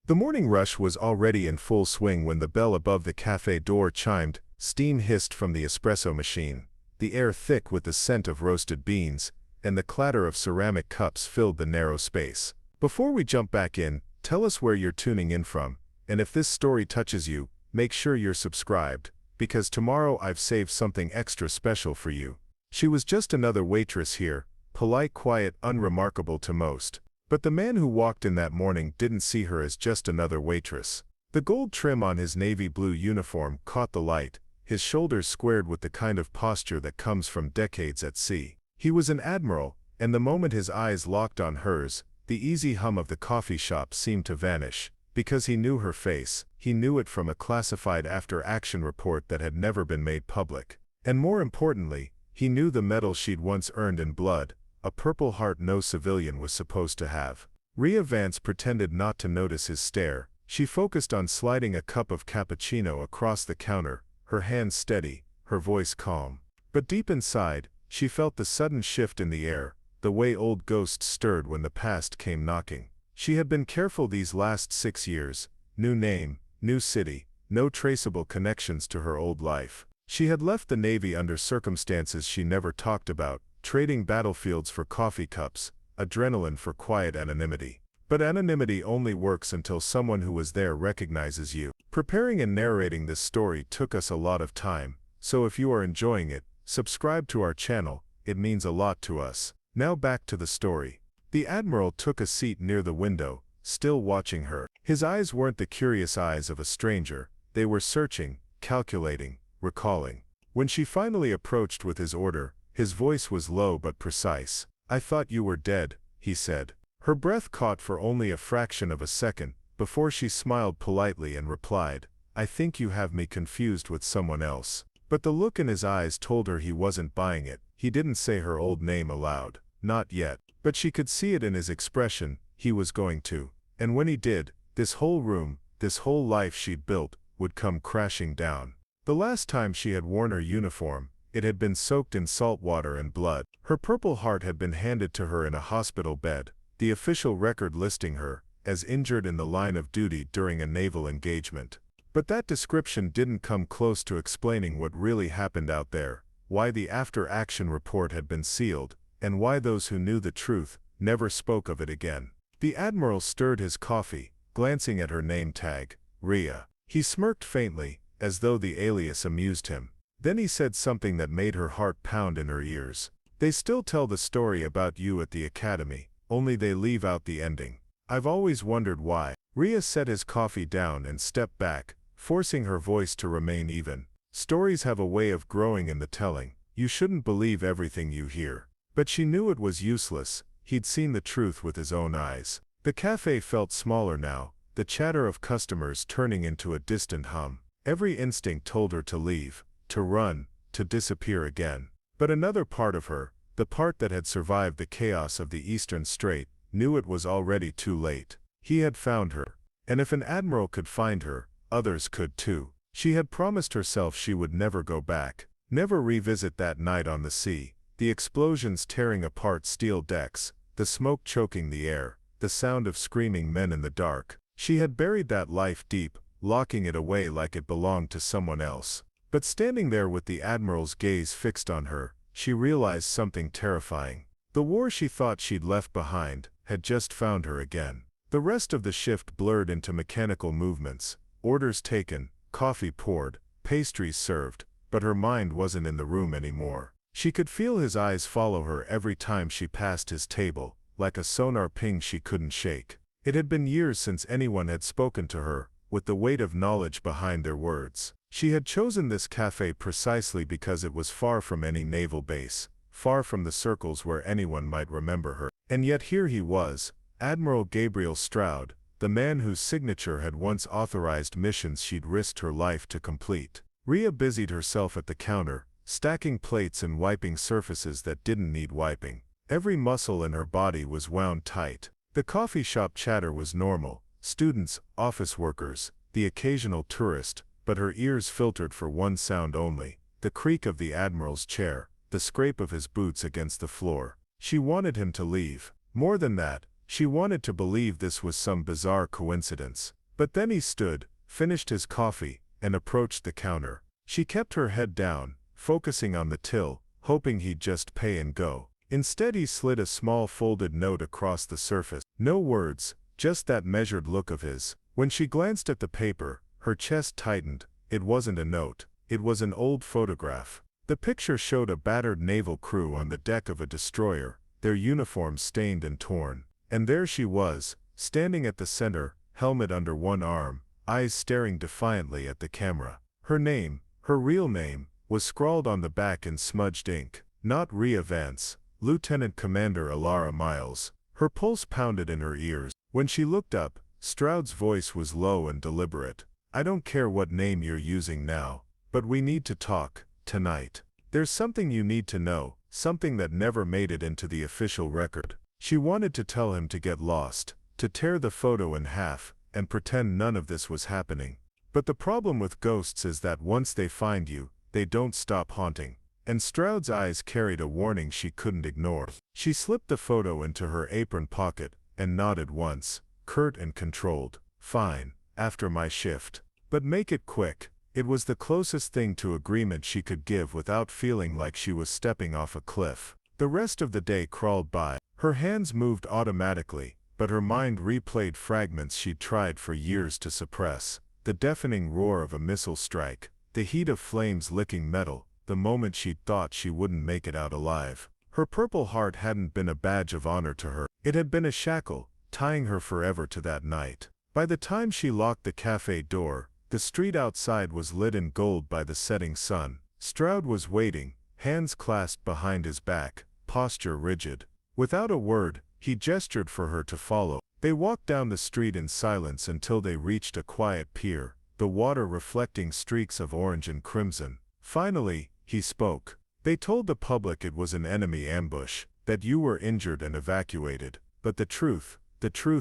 The morning rush was already in full swing when the bell above the cafe door chimed. Steam hissed from the espresso machine, the air thick with the scent of roasted beans, and the clatter of ceramic cups filled the narrow space. Before we jump back in, tell us where you're tuning in from, and if this story touches you, make sure you're subscribed, because tomorrow I've saved something extra special for you. She was just another waitress here, polite, quiet, unremarkable to most. But the man who walked in that morning didn't see her as just another waitress. The gold trim on his navy blue uniform caught the light, his shoulders squared with the kind of posture that comes from decades at sea. He was an admiral, and the moment his eyes locked on hers, the easy hum of the coffee shop seemed to vanish. Because he knew her face, he knew it from a classified after-action report that had never been made public. And more importantly, he knew the medal she'd once earned in blood, a Purple Heart no civilian was supposed to have. Rhea Vance pretended not to notice his stare. She focused on sliding a cup of cappuccino across the counter, her hands steady, her voice calm. But deep inside, she felt the sudden shift in the air, the way old ghosts stirred when the past came knocking. She had been careful these last 6 years. New name, new city, no traceable connections to her old life. She had left the Navy under circumstances she never talked about, trading battlefields for coffee cups, adrenaline for quiet anonymity. But anonymity only works until someone who was there recognizes you. Preparing and narrating this story took us a lot of time, so if you are enjoying it, subscribe to our channel, it means a lot to us. Now back to the story. The Admiral took a seat near the window, still watching her. His eyes weren't the curious eyes of a stranger, they were searching, calculating, recalling. When she finally approached with his order, his voice was low but precise. "I thought you were dead," he said. Her breath caught for only a fraction of a second, before she smiled politely and replied, "I think you have me confused with someone else." But the look in his eyes told her he wasn't buying it. He didn't say her old name aloud. Not yet. But she could see it in his expression, he was going to. And when he did, this whole room, this whole life she'd built, would come crashing down. The last time she had worn her uniform, it had been soaked in salt water and blood. Her Purple Heart had been handed to her in a hospital bed, the official record listing her as injured in the line of duty during a naval engagement. But that description didn't come close to explaining what really happened out there, why the after-action report had been sealed, and why those who knew the truth never spoke of it again. The Admiral stirred his coffee, glancing at her name tag, Rhea. He smirked faintly, as though the alias amused him. Then he said something that made her heart pound in her ears. "They still tell the story about you at the academy, only they leave out the ending. I've always wondered why." Rhea set his coffee down and stepped back, forcing her voice to remain even. "Stories have a way of growing in the telling. You shouldn't believe everything you hear." But she knew it was useless. He'd seen the truth with his own eyes. The cafe felt smaller now, the chatter of customers turning into a distant hum. Every instinct told her to leave, to run, to disappear again. But another part of her, the part that had survived the chaos of the Eastern Strait, knew it was already too late. He had found her. And if an admiral could find her, others could too. She had promised herself she would never go back, never revisit that night on the sea. The explosions tearing apart steel decks, the smoke choking the air, the sound of screaming men in the dark. She had buried that life deep, locking it away like it belonged to someone else. But standing there with the Admiral's gaze fixed on her, she realized something terrifying. The war she thought she'd left behind had just found her again. The rest of the shift blurred into mechanical movements, orders taken, coffee poured, pastries served, but her mind wasn't in the room anymore. She could feel his eyes follow her every time she passed his table, like a sonar ping she couldn't shake. It had been years since anyone had spoken to her, with the weight of knowledge behind their words. She had chosen this cafe precisely because it was far from any naval base, far from the circles where anyone might remember her. And yet here he was, Admiral Gabriel Stroud, the man whose signature had once authorized missions she'd risked her life to complete. Rhea busied herself at the counter, stacking plates and wiping surfaces that didn't need wiping. Every muscle in her body was wound tight. The coffee shop chatter was normal, students, office workers, the occasional tourist, but her ears filtered for one sound only, the creak of the Admiral's chair, the scrape of his boots against the floor. She wanted him to leave. More than that, she wanted to believe this was some bizarre coincidence, But then he stood, finished his coffee, and approached the counter. She kept her head down, focusing on the till, hoping he'd just pay and go. Instead he slid a small folded note across the surface. No words, just that measured look of his. When she glanced at the paper, her chest tightened. It wasn't a note. It was an old photograph. The picture showed a battered naval crew on the deck of a destroyer, their uniforms stained and torn. And there she was, standing at the center, helmet under one arm, eyes staring defiantly at the camera. Her name, her real name, was scrawled on the back in smudged ink. Not Rhea Vance, Lieutenant Commander Alara Miles. Her pulse pounded in her ears. When she looked up, Stroud's voice was low and deliberate. I don't care what name you're using now, but we need to talk, tonight. There's something you need to know, something that never made it into the official record. She wanted to tell him to get lost, to tear the photo in half, and pretend none of this was happening. But the problem with ghosts is that once they find you, they don't stop haunting. And Stroud's eyes carried a warning she couldn't ignore. She slipped the photo into her apron pocket, and nodded once, curt and controlled. Fine, after my shift. But make it quick. It was the closest thing to agreement she could give without feeling like she was stepping off a cliff. The rest of the day crawled by. Her hands moved automatically, but her mind replayed fragments she'd tried for years to suppress. The deafening roar of a missile strike, the heat of flames licking metal, the moment she'd thought she wouldn't make it out alive. Her Purple Heart hadn't been a badge of honor to her. It had been a shackle, tying her forever to that night. By the time she locked the cafe door, the street outside was lit in gold by the setting sun. Stroud was waiting, hands clasped behind his back, posture rigid. Without a word, he gestured for her to follow. They walked down the street in silence until they reached a quiet pier, the water reflecting streaks of orange and crimson. Finally, he spoke. They told the public it was an enemy ambush, that you were injured and evacuated. But the truth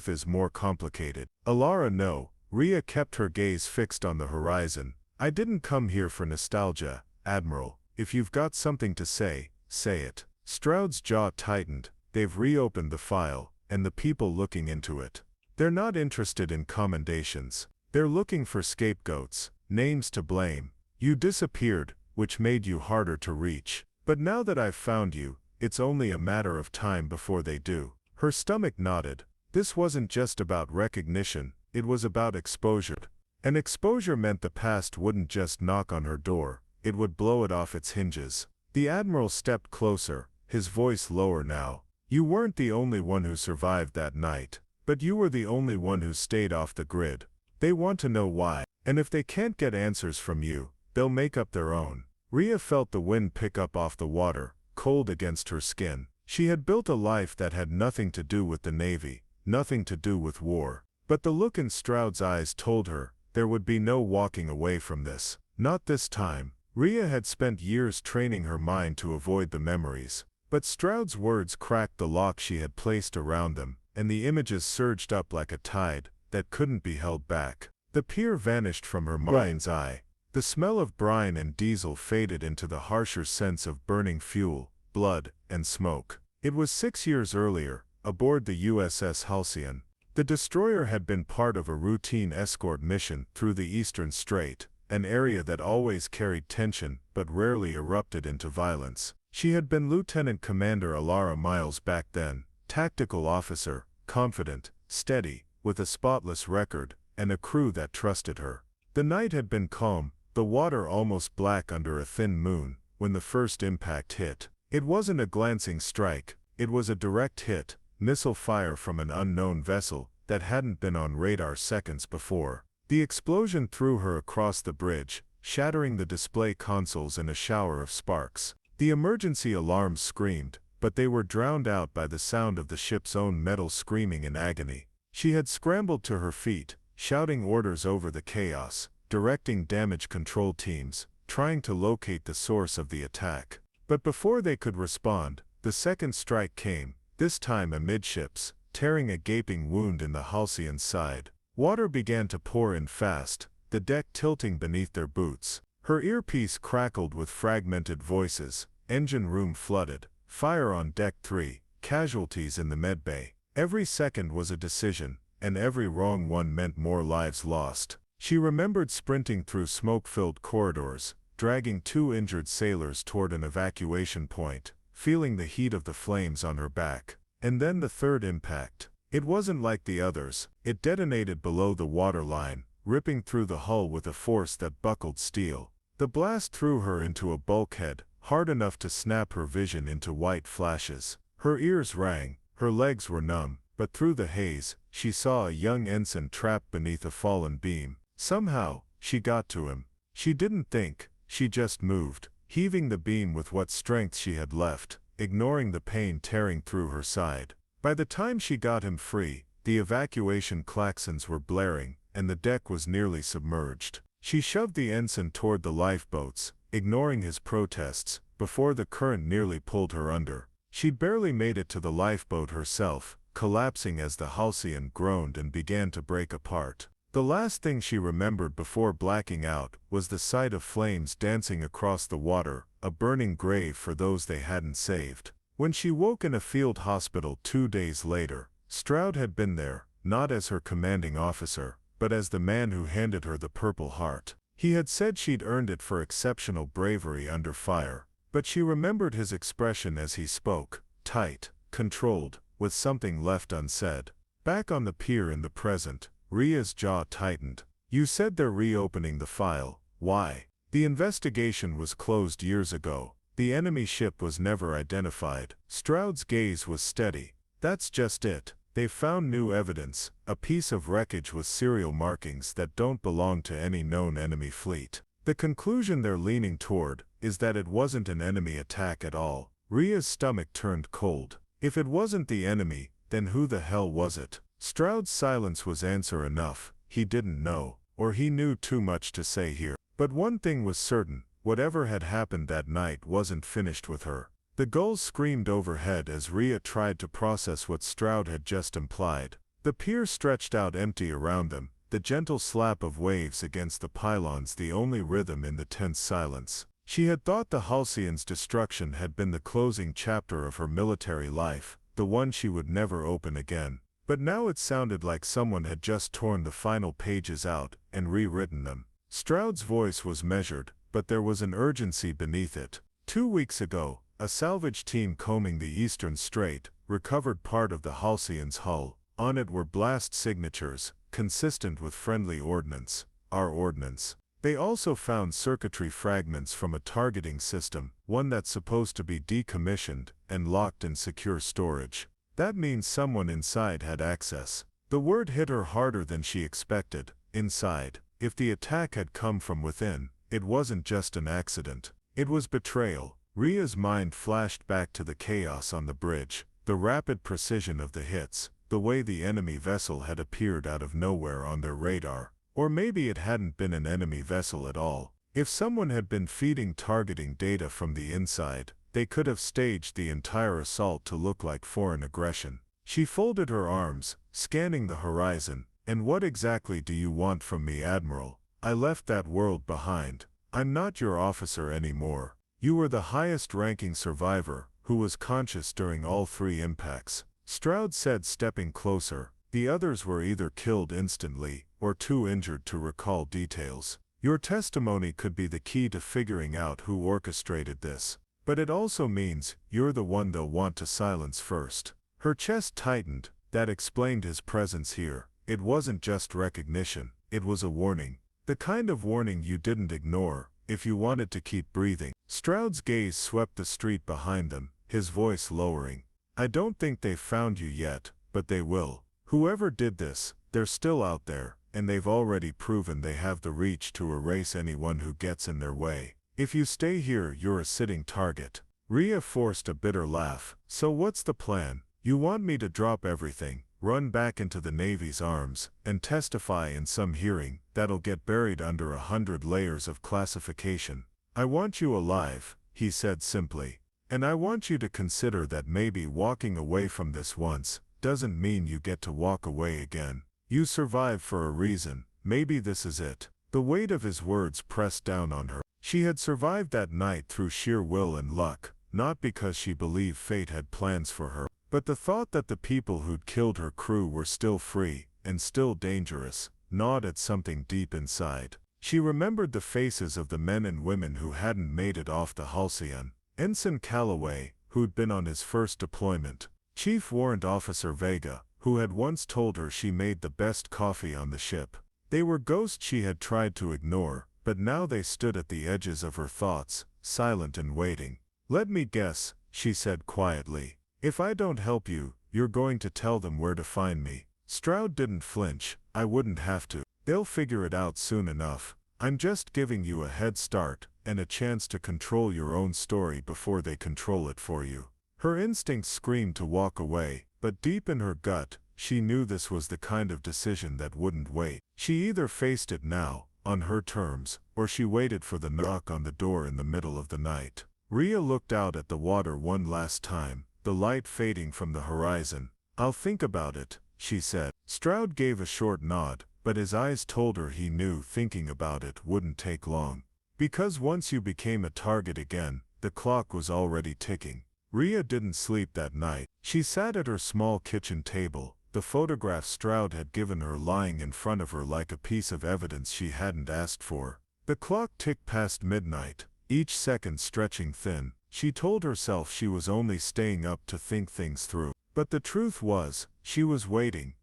is more complicated. Alara, no. Rhea kept her gaze fixed on the horizon. I didn't come here for nostalgia, Admiral. If you've got something to say, say it. Stroud's jaw tightened. They've reopened the file, and the people looking into it. They're not interested in commendations. They're looking for scapegoats, names to blame. You disappeared, which made you harder to reach. But now that I've found you, it's only a matter of time before they do. Her stomach nodded. This wasn't just about recognition, it was about exposure. And exposure meant the past wouldn't just knock on her door, it would blow it off its hinges. The Admiral stepped closer, his voice lower now. You weren't the only one who survived that night, but you were the only one who stayed off the grid. They want to know why, and if they can't get answers from you, they'll make up their own. Rhea felt the wind pick up off the water, cold against her skin. She had built a life that had nothing to do with the Navy, nothing to do with war. But the look in Stroud's eyes told her, there would be no walking away from this. Not this time. Rhea had spent years training her mind to avoid the memories. But Stroud's words cracked the lock she had placed around them, and the images surged up like a tide that couldn't be held back. The pier vanished from her mind's eye. The smell of brine and diesel faded into the harsher sense of burning fuel, blood, and smoke. It was 6 years earlier, aboard the USS Halcyon. The destroyer had been part of a routine escort mission through the Eastern Strait, an area that always carried tension but rarely erupted into violence. She had been Lieutenant Commander Alara Miles back then, tactical officer, confident, steady, with a spotless record, and a crew that trusted her. The night had been calm, the water almost black under a thin moon, when the first impact hit. It wasn't a glancing strike, it was a direct hit, missile fire from an unknown vessel that hadn't been on radar seconds before. The explosion threw her across the bridge, shattering the display consoles in a shower of sparks. The emergency alarms screamed, but they were drowned out by the sound of the ship's own metal screaming in agony. She had scrambled to her feet, shouting orders over the chaos, directing damage control teams, trying to locate the source of the attack. But before they could respond, the second strike came, this time amidships, tearing a gaping wound in the Halcyon's side. Water began to pour in fast, the deck tilting beneath their boots. Her earpiece crackled with fragmented voices. Engine room flooded. Fire on deck 3. Casualties in the medbay. Every second was a decision. and every wrong one meant more lives lost. She remembered sprinting through smoke-filled corridors, dragging 2 injured sailors toward an evacuation point, feeling the heat of the flames on her back. And then the third impact. It wasn't like the others. It detonated below the waterline, ripping through the hull with a force that buckled steel. The blast threw her into a bulkhead, hard enough to snap her vision into white flashes. Her ears rang, her legs were numb, but through the haze, she saw a young ensign trapped beneath a fallen beam. Somehow, she got to him. She didn't think, she just moved, heaving the beam with what strength she had left, ignoring the pain tearing through her side. By the time she got him free, the evacuation klaxons were blaring, and the deck was nearly submerged. She shoved the ensign toward the lifeboats, ignoring his protests, before the current nearly pulled her under. She barely made it to the lifeboat herself, collapsing as the Halcyon groaned and began to break apart. The last thing she remembered before blacking out was the sight of flames dancing across the water, a burning grave for those they hadn't saved. When she woke in a field hospital 2 days later, Stroud had been there, not as her commanding officer, but as the man who handed her the Purple Heart. He had said she'd earned it for exceptional bravery under fire, but she remembered his expression as he spoke, tight, controlled, with something left unsaid. Back on the pier in the present, Rhea's jaw tightened. You said they're reopening the file. Why? The investigation was closed years ago. The enemy ship was never identified. Stroud's gaze was steady. That's just it. They've found new evidence, a piece of wreckage with serial markings that don't belong to any known enemy fleet. The conclusion they're leaning toward is that it wasn't an enemy attack at all. Rhea's stomach turned cold. If it wasn't the enemy, then who the hell was it? Stroud's silence was answer enough. He didn't know, or he knew too much to say here. But one thing was certain, whatever had happened that night wasn't finished with her. The gulls screamed overhead as Rhea tried to process what Stroud had just implied. The pier stretched out empty around them, the gentle slap of waves against the pylons the only rhythm in the tense silence. She had thought the Halcyon's destruction had been the closing chapter of her military life, the one she would never open again. But now it sounded like someone had just torn the final pages out and rewritten them. Stroud's voice was measured, but there was an urgency beneath it. 2 weeks ago, a salvage team combing the eastern strait recovered part of the Halcyon's hull. On it were blast signatures, consistent with friendly ordnance, our ordnance. They also found circuitry fragments from a targeting system, one that's supposed to be decommissioned and locked in secure storage. That means someone inside had access. The word hit her harder than she expected. Inside. If the attack had come from within, it wasn't just an accident. It was betrayal. Rhea's mind flashed back to the chaos on the bridge, the rapid precision of the hits, the way the enemy vessel had appeared out of nowhere on their radar. Or maybe it hadn't been an enemy vessel at all. If someone had been feeding targeting data from the inside, they could have staged the entire assault to look like foreign aggression. She folded her arms, scanning the horizon. And what exactly do you want from me, Admiral? I left that world behind. I'm not your officer anymore. You were the highest-ranking survivor, who was conscious during all 3 impacts. Stroud said, stepping closer. The others were either killed instantly, or too injured to recall details. Your testimony could be the key to figuring out who orchestrated this. But it also means you're the one they'll want to silence first. Her chest tightened. That explained his presence here. It wasn't just recognition, it was a warning. The kind of warning you didn't ignore, if you wanted to keep breathing. Stroud's gaze swept the street behind them, his voice lowering. I don't think they've found you yet, but they will. Whoever did this, they're still out there, and they've already proven they have the reach to erase anyone who gets in their way. If you stay here, you're a sitting target. Rhea forced a bitter laugh. So what's the plan? You want me to drop everything, run back into the Navy's arms, and testify in some hearing that'll get buried under 100 layers of classification? I want you alive, he said simply. And I want you to consider that maybe walking away from this once doesn't mean you get to walk away again. You survived for a reason. Maybe this is it. The weight of his words pressed down on her. She had survived that night through sheer will and luck, not because she believed fate had plans for her, but the thought that the people who'd killed her crew were still free, and still dangerous, gnawed at something deep inside. She remembered the faces of the men and women who hadn't made it off the Halcyon. Ensign Calloway, who'd been on his first deployment. Chief Warrant Officer Vega, who had once told her she made the best coffee on the ship. They were ghosts she had tried to ignore, but now they stood at the edges of her thoughts, silent and waiting. "Let me guess," she said quietly. "If I don't help you, you're going to tell them where to find me." Stroud didn't flinch. "I wouldn't have to. They'll figure it out soon enough. I'm just giving you a head start, and a chance to control your own story before they control it for you." Her instincts screamed to walk away, but deep in her gut, she knew this was the kind of decision that wouldn't wait. She either faced it now, on her terms, or she waited for the knock on the door in the middle of the night. Rhea looked out at the water one last time, the light fading from the horizon. "I'll think about it," she said. Stroud gave a short nod, but his eyes told her he knew thinking about it wouldn't take long. Because once you became a target again, the clock was already ticking. Rhea didn't sleep that night. She sat at her small kitchen table, the photograph Stroud had given her lying in front of her like a piece of evidence she hadn't asked for. The clock ticked past midnight, each second stretching thin. She told herself she was only staying up to think things through. But the truth was, she was waiting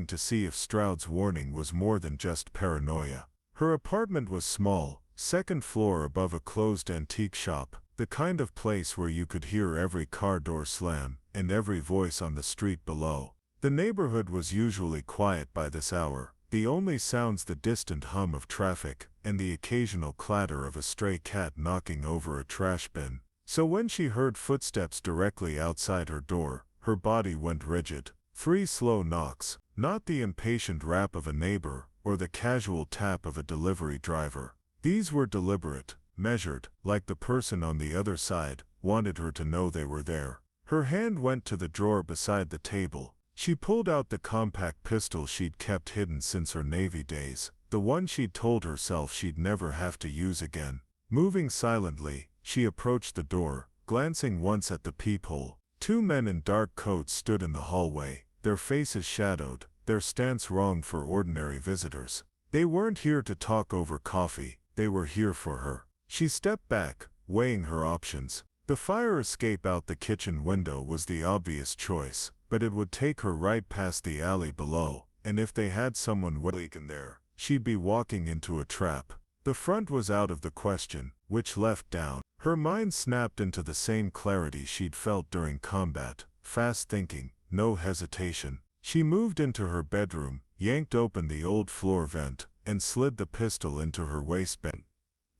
to see if Stroud's warning was more than just paranoia. Her apartment was small, second floor above a closed antique shop, the kind of place where you could hear every car door slam, and every voice on the street below. The neighborhood was usually quiet by this hour, the only sounds the distant hum of traffic, and the occasional clatter of a stray cat knocking over a trash bin. So when she heard footsteps directly outside her door, her body went rigid. 3 slow knocks, not the impatient rap of a neighbor, or the casual tap of a delivery driver. These were deliberate, measured, like the person on the other side wanted her to know they were there. Her hand went to the drawer beside the table. She pulled out the compact pistol she'd kept hidden since her Navy days, the one she'd told herself she'd never have to use again. Moving silently, she approached the door, glancing once at the peephole. 2 men in dark coats stood in the hallway, their faces shadowed, their stance wrong for ordinary visitors. They weren't here to talk over coffee, they were here for her. She stepped back, weighing her options. The fire escape out the kitchen window was the obvious choice, but it would take her right past the alley below, and if they had someone waiting there, she'd be walking into a trap. The front was out of the question, which left down. Her mind snapped into the same clarity she'd felt during combat, fast thinking, no hesitation. She moved into her bedroom, yanked open the old floor vent, and slid the pistol into her waistband.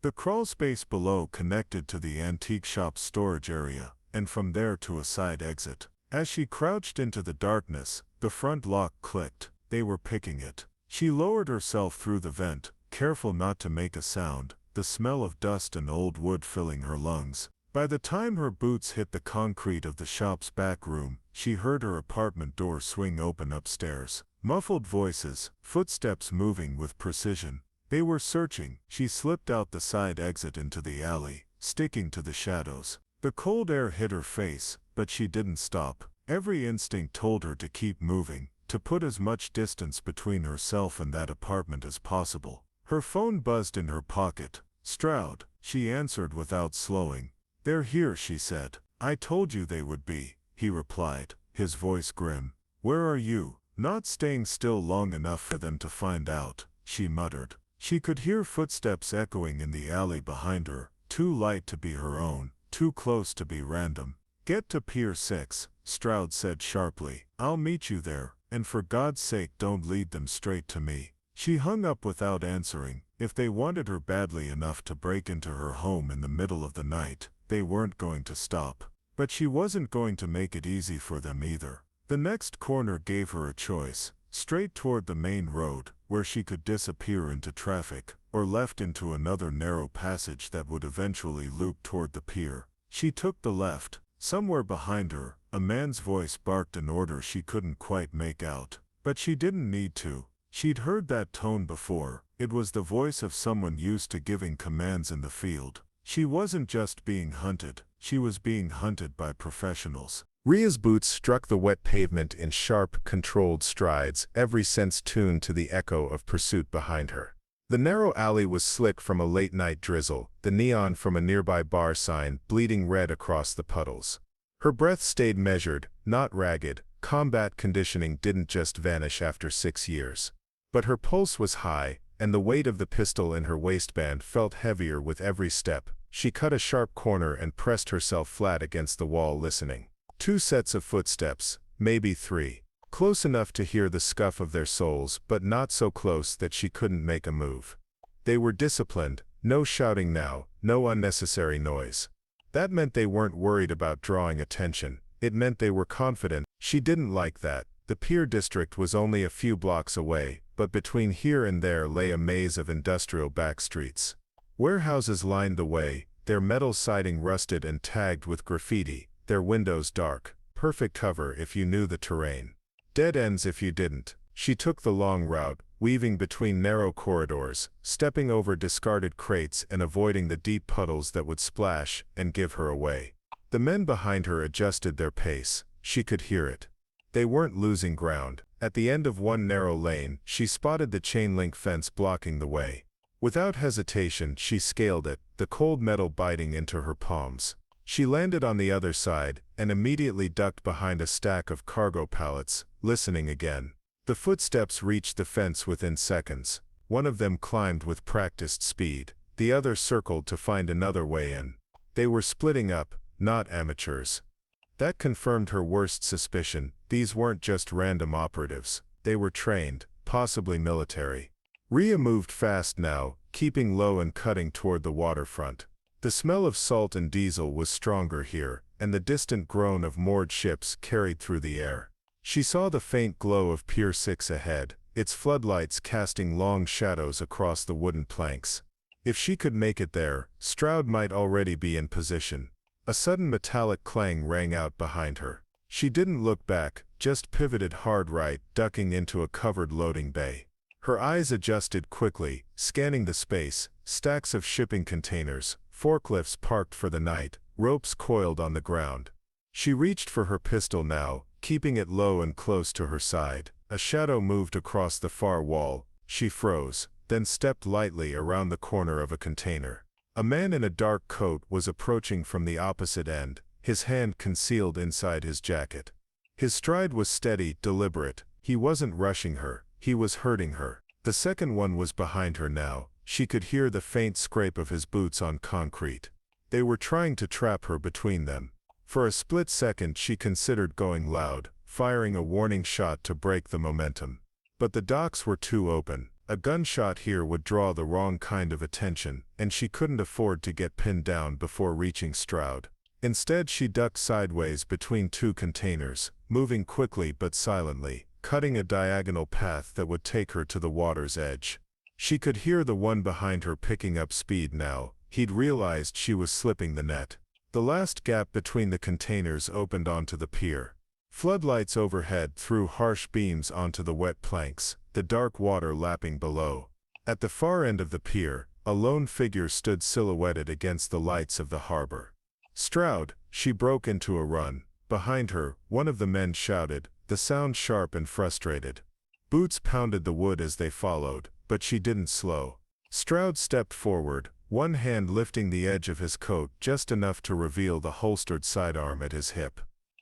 The crawl space below connected to the antique shop's storage area, and from there to a side exit. As she crouched into the darkness, the front lock clicked. They were picking it. She lowered herself through the vent, careful not to make a sound, the smell of dust and old wood filling her lungs. By the time her boots hit the concrete of the shop's back room, she heard her apartment door swing open upstairs. Muffled voices, footsteps moving with precision. They were searching. She slipped out the side exit into the alley, sticking to the shadows. The cold air hit her face, but she didn't stop. Every instinct told her to keep moving, to put as much distance between herself and that apartment as possible. Her phone buzzed in her pocket. "Stroud," she answered without slowing. "They're here," she said. "I told you they would be," he replied, his voice grim. "Where are you?" "Not staying still long enough for them to find out," she muttered. She could hear footsteps echoing in the alley behind her, too light to be her own, too close to be random. "Get to Pier 6, Stroud said sharply. "I'll meet you there, and for God's sake don't lead them straight to me." She hung up without answering. If they wanted her badly enough to break into her home in the middle of the night, they weren't going to stop. But she wasn't going to make it easy for them either. The next corner gave her a choice, straight toward the main road, where she could disappear into traffic, or left into another narrow passage that would eventually loop toward the pier. She took the left. Somewhere behind her, a man's voice barked an order she couldn't quite make out. But she didn't need to. She'd heard that tone before. It was the voice of someone used to giving commands in the field. She wasn't just being hunted, she was being hunted by professionals. Ria's boots struck the wet pavement in sharp, controlled strides, every sense tuned to the echo of pursuit behind her. The narrow alley was slick from a late-night drizzle, the neon from a nearby bar sign bleeding red across the puddles. Her breath stayed measured, not ragged. Combat conditioning didn't just vanish after 6 years. But her pulse was high, and the weight of the pistol in her waistband felt heavier with every step. She cut a sharp corner and pressed herself flat against the wall, listening. 2 sets of footsteps, maybe 3. Close enough to hear the scuff of their soles, but not so close that she couldn't make a move. They were disciplined, no shouting now, no unnecessary noise. That meant they weren't worried about drawing attention. It meant they were confident. She didn't like that. The Pier District was only a few blocks away, but between here and there lay a maze of industrial back streets. Warehouses lined the way, their metal siding rusted and tagged with graffiti, their windows dark, perfect cover if you knew the terrain. Dead ends if you didn't. She took the long route, weaving between narrow corridors, stepping over discarded crates and avoiding the deep puddles that would splash and give her away. The men behind her adjusted their pace. She could hear it. They weren't losing ground. At the end of one narrow lane, she spotted the chain-link fence blocking the way. Without hesitation, she scaled it, the cold metal biting into her palms. She landed on the other side, and immediately ducked behind a stack of cargo pallets, listening again. The footsteps reached the fence within seconds. One of them climbed with practiced speed. The other circled to find another way in. They were splitting up, not amateurs. That confirmed her worst suspicion. These weren't just random operatives. They were trained, possibly military. Ria moved fast now, keeping low and cutting toward the waterfront. The smell of salt and diesel was stronger here, and the distant groan of moored ships carried through the air. She saw the faint glow of Pier 6 ahead, its floodlights casting long shadows across the wooden planks. If she could make it there, Stroud might already be in position. A sudden metallic clang rang out behind her. She didn't look back, just pivoted hard right, ducking into a covered loading bay. Her eyes adjusted quickly, scanning the space, stacks of shipping containers, forklifts parked for the night, ropes coiled on the ground. She reached for her pistol now, keeping it low and close to her side. A shadow moved across the far wall. She froze, then stepped lightly around the corner of a container. A man in a dark coat was approaching from the opposite end, his hand concealed inside his jacket. His stride was steady, deliberate. He wasn't rushing her, he was hurting her. The second one was behind her now. She could hear the faint scrape of his boots on concrete. They were trying to trap her between them. For a split second she considered going loud, firing a warning shot to break the momentum. But the docks were too open. A gunshot here would draw the wrong kind of attention, and she couldn't afford to get pinned down before reaching Stroud. Instead she ducked sideways between 2 containers, moving quickly but silently, cutting a diagonal path that would take her to the water's edge. She could hear the one behind her picking up speed now. He'd realized she was slipping the net. The last gap between the containers opened onto the pier. Floodlights overhead threw harsh beams onto the wet planks, the dark water lapping below. At the far end of the pier, a lone figure stood silhouetted against the lights of the harbor. Stroud, she broke into a run. Behind her, one of the men shouted, the sound sharp and frustrated. Boots pounded the wood as they followed, but she didn't slow. Stroud stepped forward, one hand lifting the edge of his coat just enough to reveal the holstered sidearm at his hip.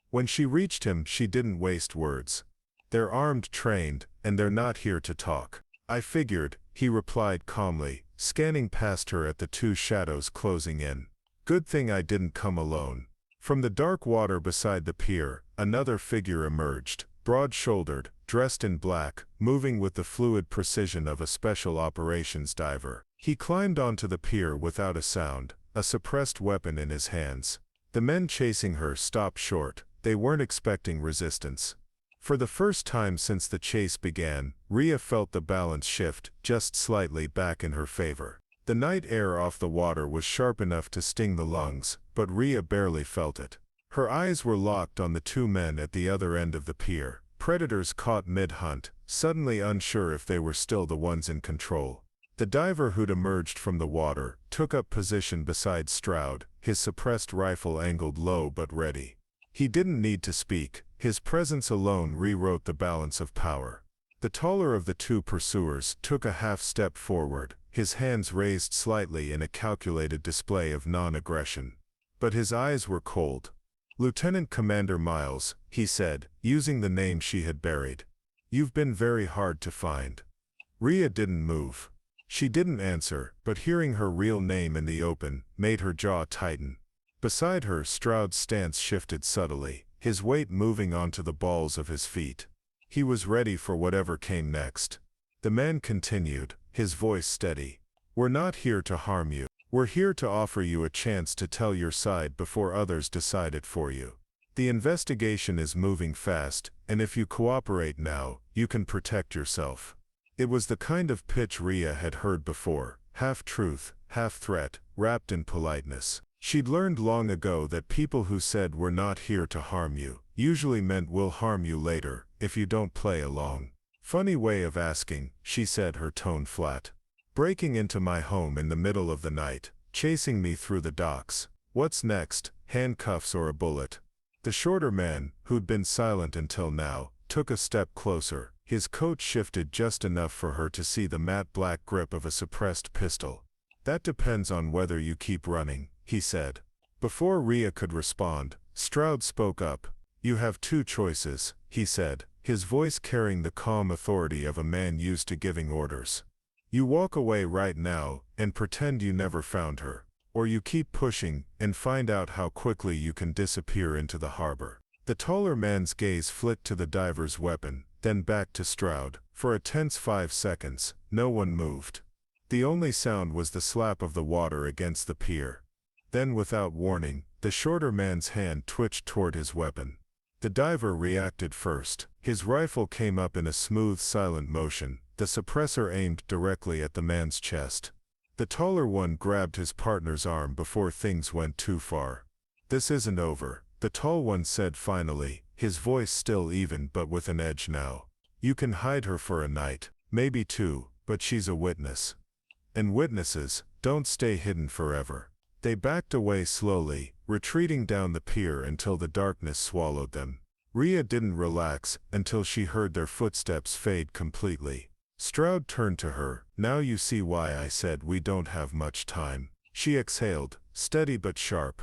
When she reached him, she didn't waste words. They're armed, trained, and they're not here to talk. I figured, he replied calmly, scanning past her at the 2 shadows closing in. Good thing I didn't come alone. From the dark water beside the pier, another figure emerged, broad-shouldered, dressed in black, moving with the fluid precision of a special operations diver. He climbed onto the pier without a sound, a suppressed weapon in his hands. The men chasing her stopped short. They weren't expecting resistance. For the first time since the chase began, Ria felt the balance shift, just slightly back in her favor. The night air off the water was sharp enough to sting the lungs, but Ria barely felt it. Her eyes were locked on the 2 men at the other end of the pier, predators caught mid-hunt, suddenly unsure if they were still the ones in control. The diver who'd emerged from the water took up position beside Stroud, his suppressed rifle angled low but ready. He didn't need to speak, his presence alone rewrote the balance of power. The taller of the two pursuers took a half step forward, his hands raised slightly in a calculated display of non-aggression. But his eyes were cold. "Lieutenant Commander Miles," he said, using the name she had buried. "You've been very hard to find." Rhea didn't move. She didn't answer, but hearing her real name in the open made her jaw tighten. Beside her, Stroud's stance shifted subtly, his weight moving onto the balls of his feet. He was ready for whatever came next. The man continued, his voice steady. "We're not here to harm you. We're here to offer you a chance to tell your side before others decide it for you. The investigation is moving fast, and if you cooperate now, you can protect yourself." It was the kind of pitch Rhea had heard before, half truth, half threat, wrapped in politeness. She'd learned long ago that people who said "we're not here to harm you" usually meant "we'll harm you later, if you don't play along." "Funny way of asking," she said, her tone flat. "Breaking into my home in the middle of the night, chasing me through the docks. What's next, handcuffs or a bullet?" The shorter man, who'd been silent until now, took a step closer. His coat shifted just enough for her to see the matte black grip of a suppressed pistol. "That depends on whether you keep running," he said. Before Rhea could respond, Stroud spoke up. "You have two choices," he said, his voice carrying the calm authority of a man used to giving orders. "You walk away right now and pretend you never found her, or you keep pushing and find out how quickly you can disappear into the harbor." The taller man's gaze flicked to the diver's weapon, then back to Stroud. For a tense 5 seconds, no one moved. The only sound was the slap of the water against the pier. Then, without warning, the shorter man's hand twitched toward his weapon. The diver reacted first. His rifle came up in a smooth, silent motion, the suppressor aimed directly at the man's chest. The taller one grabbed his partner's arm before things went too far. "This isn't over," the tall one said finally, his voice still even but with an edge now. "You can hide her for a night, maybe 2, but she's a witness. And witnesses don't stay hidden forever." They backed away slowly, retreating down the pier until the darkness swallowed them. Rhea didn't relax until she heard their footsteps fade completely. Stroud turned to her. "Now you see why I said we don't have much time." She exhaled, steady but sharp.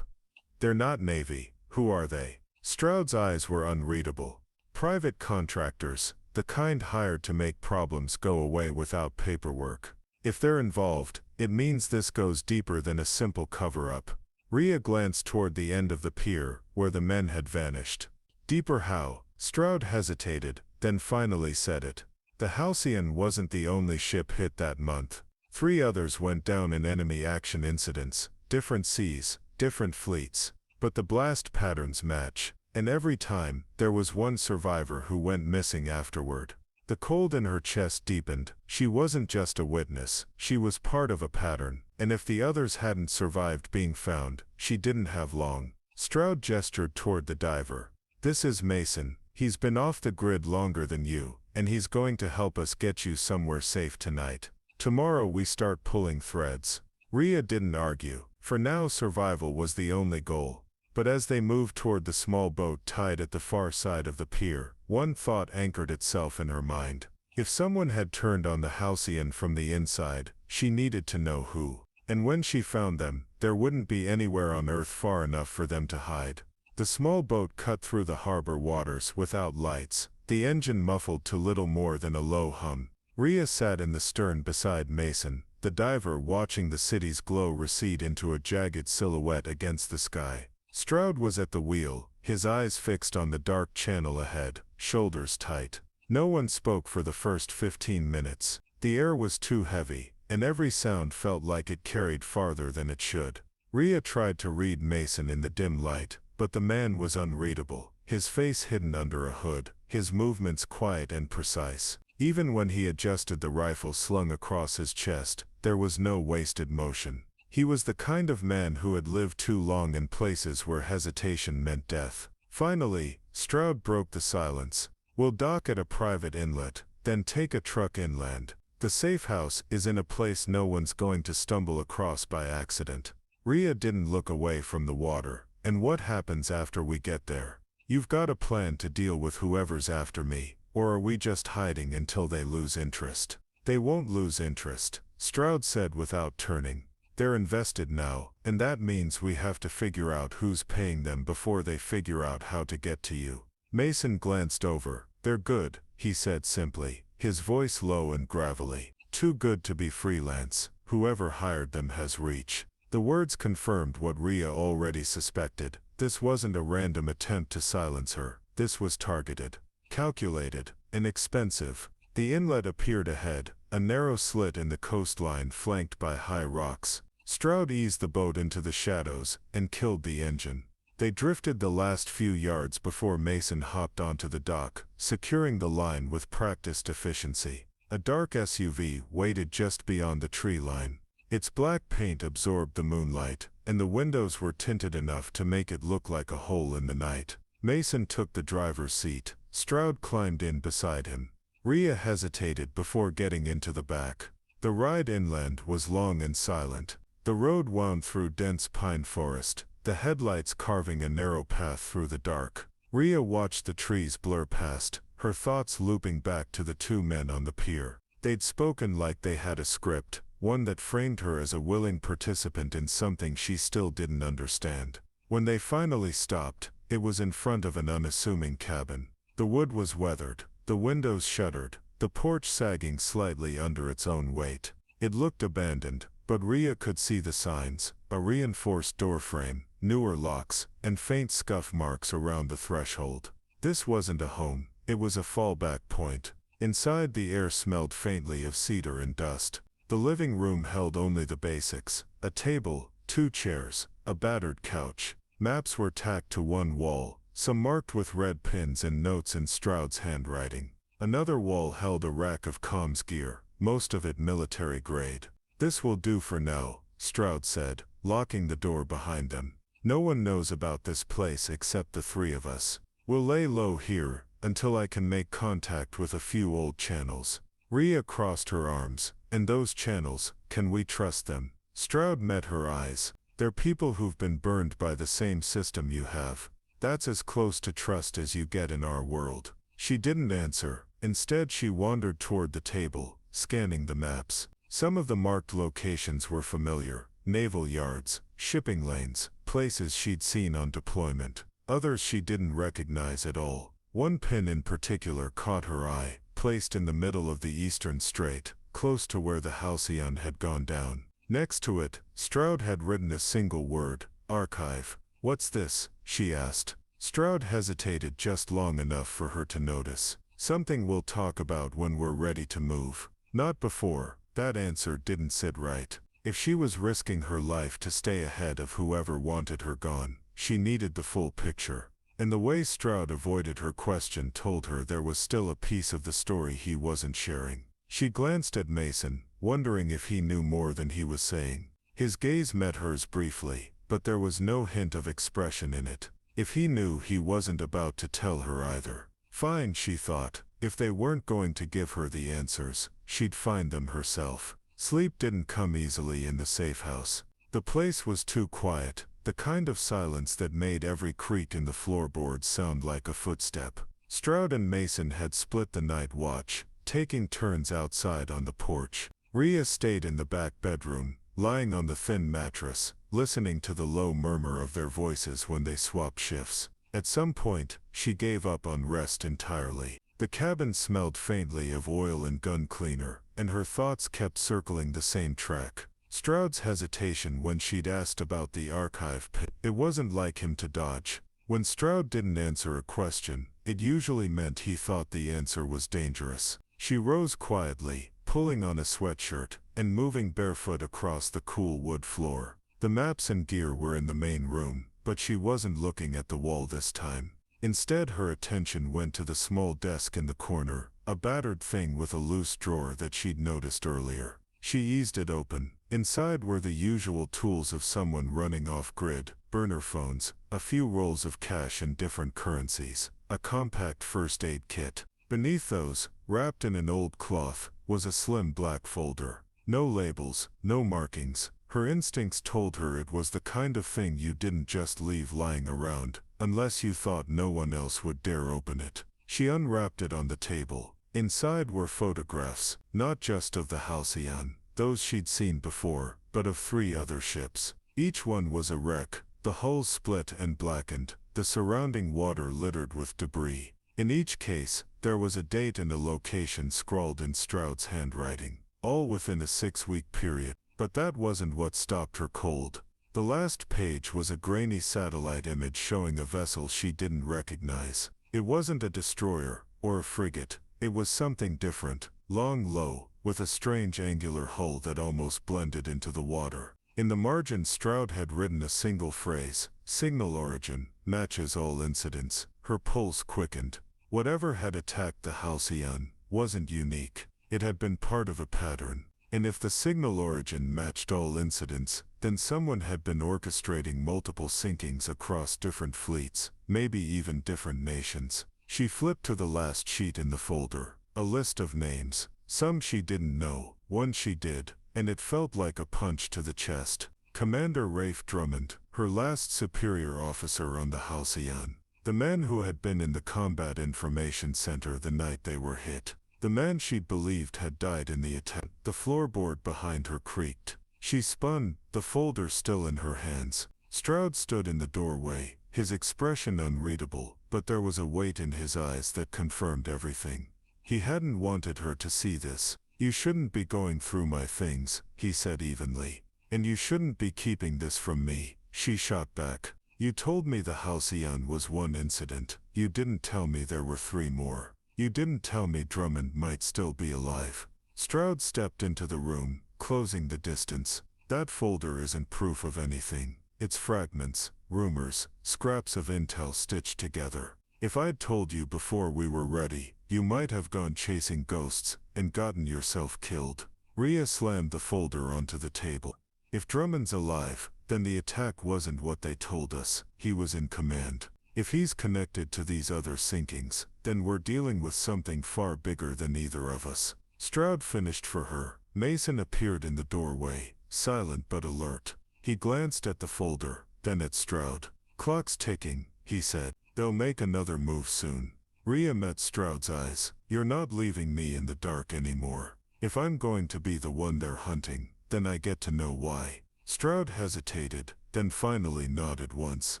"They're not Navy. Who are they?" Stroud's eyes were unreadable. "Private contractors, the kind hired to make problems go away without paperwork. If they're involved, it means this goes deeper than a simple cover-up." Rhea glanced toward the end of the pier, where the men had vanished. "Deeper how?" Stroud hesitated, then finally said it. "The Halcyon wasn't the only ship hit that month. 3 others went down in enemy action incidents, different seas, different fleets. But the blast patterns match, and every time, there was one survivor who went missing afterward." The cold in her chest deepened. She wasn't just a witness, she was part of a pattern, and if the others hadn't survived being found, she didn't have long. Stroud gestured toward the diver. "This is Mason. He's been off the grid longer than you, and he's going to help us get you somewhere safe tonight. Tomorrow we start pulling threads." Rhea didn't argue. For now survival was the only goal. But as they moved toward the small boat tied at the far side of the pier, one thought anchored itself in her mind. If someone had turned on the Halcyon from the inside, she needed to know who. And when she found them, there wouldn't be anywhere on Earth far enough for them to hide. The small boat cut through the harbor waters without lights, the engine muffled to little more than a low hum. Rhea sat in the stern beside Mason, the diver watching the city's glow recede into a jagged silhouette against the sky. Stroud was at the wheel, his eyes fixed on the dark channel ahead, shoulders tight. No one spoke for the first 15 minutes. The air was too heavy, and every sound felt like it carried farther than it should. Rhea tried to read Mason in the dim light, but the man was unreadable, his face hidden under a hood, his movements quiet and precise. Even when he adjusted the rifle slung across his chest, there was no wasted motion. He was the kind of man who had lived too long in places where hesitation meant death. Finally, Stroud broke the silence. "We'll dock at a private inlet, then take a truck inland. The safe house is in a place no one's going to stumble across by accident." Rhea didn't look away from the water. "And what happens after we get there?" You've got a plan to deal with whoever's after me, or are we just hiding until they lose interest? They won't lose interest, Stroud said without turning. They're invested now, and that means we have to figure out who's paying them before they figure out how to get to you. Mason glanced over. They're good, he said simply, his voice low and gravelly. Too good to be freelance. Whoever hired them has reach. The words confirmed what Rhea already suspected. This wasn't a random attempt to silence her. This was targeted, calculated, and expensive. The inlet appeared ahead, a narrow slit in the coastline flanked by high rocks. Stroud eased the boat into the shadows and killed the engine. They drifted the last few yards before Mason hopped onto the dock, securing the line with practiced efficiency. A dark SUV waited just beyond the tree line. Its black paint absorbed the moonlight, and the windows were tinted enough to make it look like a hole in the night. Mason took the driver's seat. Stroud climbed in beside him. Rhea hesitated before getting into the back. The ride inland was long and silent. The road wound through dense pine forest, the headlights carving a narrow path through the dark. Rhea watched the trees blur past, her thoughts looping back to the two men on the pier. They'd spoken like they had a script, one that framed her as a willing participant in something she still didn't understand. When they finally stopped, it was in front of an unassuming cabin. The wood was weathered, the windows shuttered, the porch sagging slightly under its own weight. It looked abandoned, but Rhea could see the signs: a reinforced doorframe, newer locks, and faint scuff marks around the threshold. This wasn't a home, it was a fallback point. Inside, the air smelled faintly of cedar and dust. The living room held only the basics: a table, 2 chairs, a battered couch. Maps were tacked to one wall, some marked with red pins and notes in Stroud's handwriting. Another wall held a rack of comms gear, most of it military grade. "This will do for now," Stroud said, locking the door behind them. "No one knows about this place except the three of us. We'll lay low here until I can make contact with a few old channels." Rhea crossed her arms. "And those channels, can we trust them?" Stroud met her eyes. "They're people who've been burned by the same system you have. That's as close to trust as you get in our world." She didn't answer. Instead, she wandered toward the table, scanning the maps. Some of the marked locations were familiar: naval yards, shipping lanes, places she'd seen on deployment. Others she didn't recognize at all. One pin in particular caught her eye, placed in the middle of the eastern strait, close to where the Halcyon had gone down. Next to it, Stroud had written a single word: archive. "What's this?" she asked. Stroud hesitated just long enough for her to notice. "Something we'll talk about when we're ready to move. Not before." That answer didn't sit right. If she was risking her life to stay ahead of whoever wanted her gone, she needed the full picture. And the way Stroud avoided her question told her there was still a piece of the story he wasn't sharing. She glanced at Mason, wondering if he knew more than he was saying. His gaze met hers briefly, but there was no hint of expression in it. If he knew, he wasn't about to tell her either. Fine, she thought. If they weren't going to give her the answers, she'd find them herself. Sleep didn't come easily in the safe house. The place was too quiet, the kind of silence that made every creak in the floorboards sound like a footstep. Stroud and Mason had split the night watch, taking turns outside on the porch. Rhea stayed in the back bedroom, lying on the thin mattress, listening to the low murmur of their voices when they swapped shifts. At some point, she gave up on rest entirely. The cabin smelled faintly of oil and gun cleaner, and her thoughts kept circling the same track. Stroud's hesitation when she'd asked about the archive pit. It wasn't like him to dodge. When Stroud didn't answer a question, it usually meant he thought the answer was dangerous. She rose quietly, pulling on a sweatshirt, and moving barefoot across the cool wood floor. The maps and gear were in the main room, but she wasn't looking at the wall this time. Instead, her attention went to the small desk in the corner, a battered thing with a loose drawer that she'd noticed earlier. She eased it open. Inside were the usual tools of someone running off-grid: burner phones, a few rolls of cash in different currencies, a compact first aid kit. Beneath those, wrapped in an old cloth, was a slim black folder. No labels, no markings. Her instincts told her it was the kind of thing you didn't just leave lying around. unless you thought no one else would dare open it. She unwrapped it on the table. Inside were photographs, not just of the Halcyon, those she'd seen before, but of 3 other ships. Each one was a wreck, the hull split and blackened, the surrounding water littered with debris. In each case, there was a date and a location scrawled in Stroud's handwriting, all within a 6-week period. But that wasn't what stopped her cold. The last page was a grainy satellite image showing a vessel she didn't recognize. It wasn't a destroyer or a frigate. It was something different, long, low, with a strange angular hull that almost blended into the water. In the margin, Stroud had written a single phrase, "Signal origin, matches all incidents." Her pulse quickened. Whatever had attacked the Halcyon wasn't unique. It had been part of a pattern. And if the signal origin matched all incidents, then someone had been orchestrating multiple sinkings across different fleets, maybe even different nations. She flipped to the last sheet in the folder, a list of names. Some she didn't know, one she did, and it felt like a punch to the chest. Commander Rafe Drummond, her last superior officer on the Halcyon. The man who had been in the Combat Information Center the night they were hit. The man she'd believed had died in the attack. The floorboard behind her creaked. She spun, the folder still in her hands. Stroud stood in the doorway, his expression unreadable, but there was a weight in his eyes that confirmed everything. He hadn't wanted her to see this. "You shouldn't be going through my things," he said evenly. "And you shouldn't be keeping this from me," she shot back. "You told me the Halcyon was one incident. You didn't tell me there were 3 more. You didn't tell me Drummond might still be alive." Stroud stepped into the room, closing the distance. "That folder isn't proof of anything. It's fragments, rumors, scraps of intel stitched together. If I'd told you before we were ready, you might have gone chasing ghosts and gotten yourself killed." Rhea slammed the folder onto the table. "If Drummond's alive, then the attack wasn't what they told us. He was in command. If he's connected to these other sinkings, then we're dealing with something far bigger than either of us." Stroud finished for her. Mason appeared in the doorway, silent but alert. He glanced at the folder, then at Stroud. "Clock's ticking," he said. "They'll make another move soon." Rhea met Stroud's eyes. "You're not leaving me in the dark anymore. If I'm going to be the one they're hunting, then I get to know why." Stroud hesitated, then finally nodded once.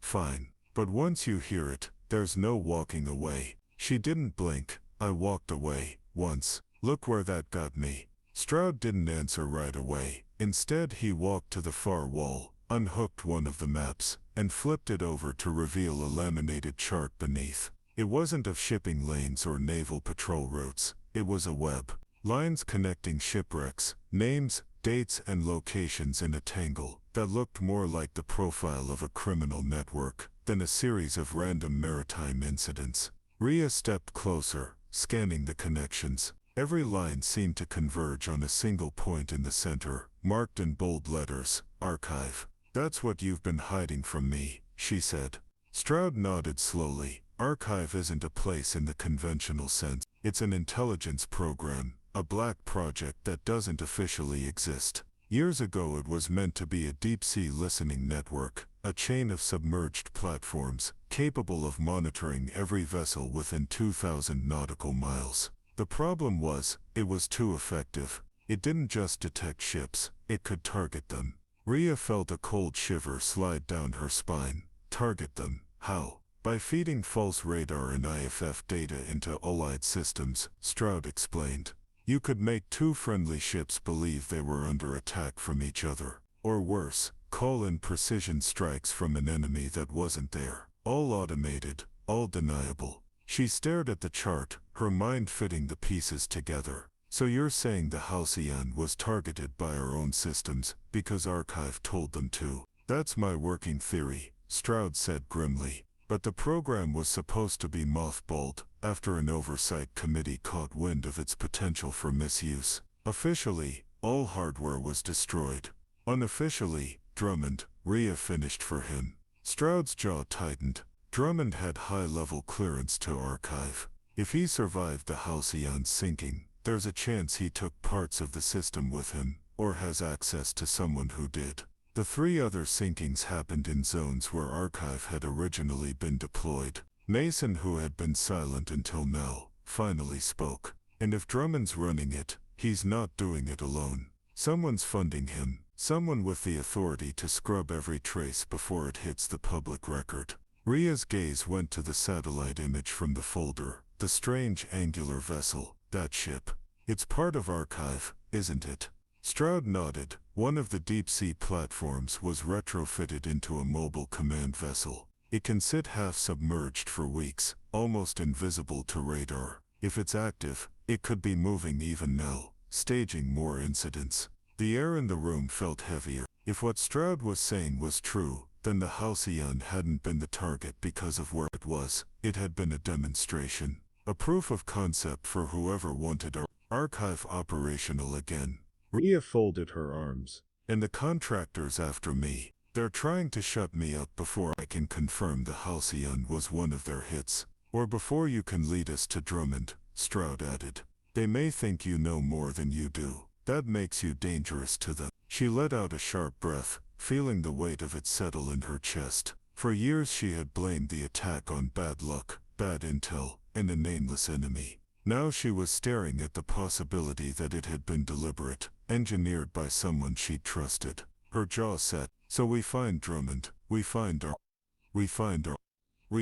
"Fine. But once you hear it, there's no walking away." She didn't blink. "I walked away, once. Look where that got me." Stroud didn't answer right away. Instead, he walked to the far wall, unhooked one of the maps, and flipped it over to reveal a laminated chart beneath. It wasn't of shipping lanes or naval patrol routes. It was a web. Lines connecting shipwrecks, names, dates, and locations in a tangle that looked more like the profile of a criminal network than a series of random maritime incidents. Rhea stepped closer, scanning the connections. Every line seemed to converge on a single point in the center, marked in bold letters, "Archive." "That's what you've been hiding from me," she said. Stroud nodded slowly. "Archive isn't a place in the conventional sense. It's an intelligence program, a black project that doesn't officially exist. Years ago it was meant to be a deep-sea listening network, a chain of submerged platforms, capable of monitoring every vessel within 2,000 nautical miles. The problem was, it was too effective. It didn't just detect ships, it could target them." Rhea felt a cold shiver slide down her spine. "Target them? How?" "By feeding false radar and IFF data into Allied systems," Stroud explained. "You could make 2 friendly ships believe they were under attack from each other. Or worse, call in precision strikes from an enemy that wasn't there. All automated, all deniable." She stared at the chart, her mind fitting the pieces together. "So you're saying the Halcyon was targeted by our own systems, because Archive told them to?" "That's my working theory," Stroud said grimly. "But the program was supposed to be mothballed, after an oversight committee caught wind of its potential for misuse. Officially, all hardware was destroyed. Unofficially, Drummond," Rhea finished for him. Stroud's jaw tightened. Drummond had high-level clearance to Archive. If he survived the Halcyon's sinking, there's a chance he took parts of the system with him, or has access to someone who did. The 3 other sinkings happened in zones where archive had originally been deployed. Mason, who had been silent until now, finally spoke. And if Drummond's running it, he's not doing it alone. Someone's funding him, someone with the authority to scrub every trace before it hits the public record. Ria's gaze went to the satellite image from the folder, the strange angular vessel, that ship. It's part of archive, isn't it? Stroud nodded. One of the deep-sea platforms was retrofitted into a mobile command vessel. It can sit half-submerged for weeks, almost invisible to radar. If it's active, it could be moving even now, staging more incidents. The air in the room felt heavier. If what Stroud was saying was true, then the Halcyon hadn't been the target because of where it was. It had been a demonstration, a proof of concept for whoever wanted our archive operational again. Ria folded her arms. And the contractors after me. They're trying to shut me up before I can confirm the Halcyon was one of their hits. Or before you can lead us to Drummond, Stroud added. They may think you know more than you do. That makes you dangerous to them. She let out a sharp breath, feeling the weight of it settle in her chest. For years she had blamed the attack on bad luck, bad intel, and a nameless enemy. Now she was staring at the possibility that it had been deliberate, engineered by someone she trusted. Her jaw set. So we find Drummond, we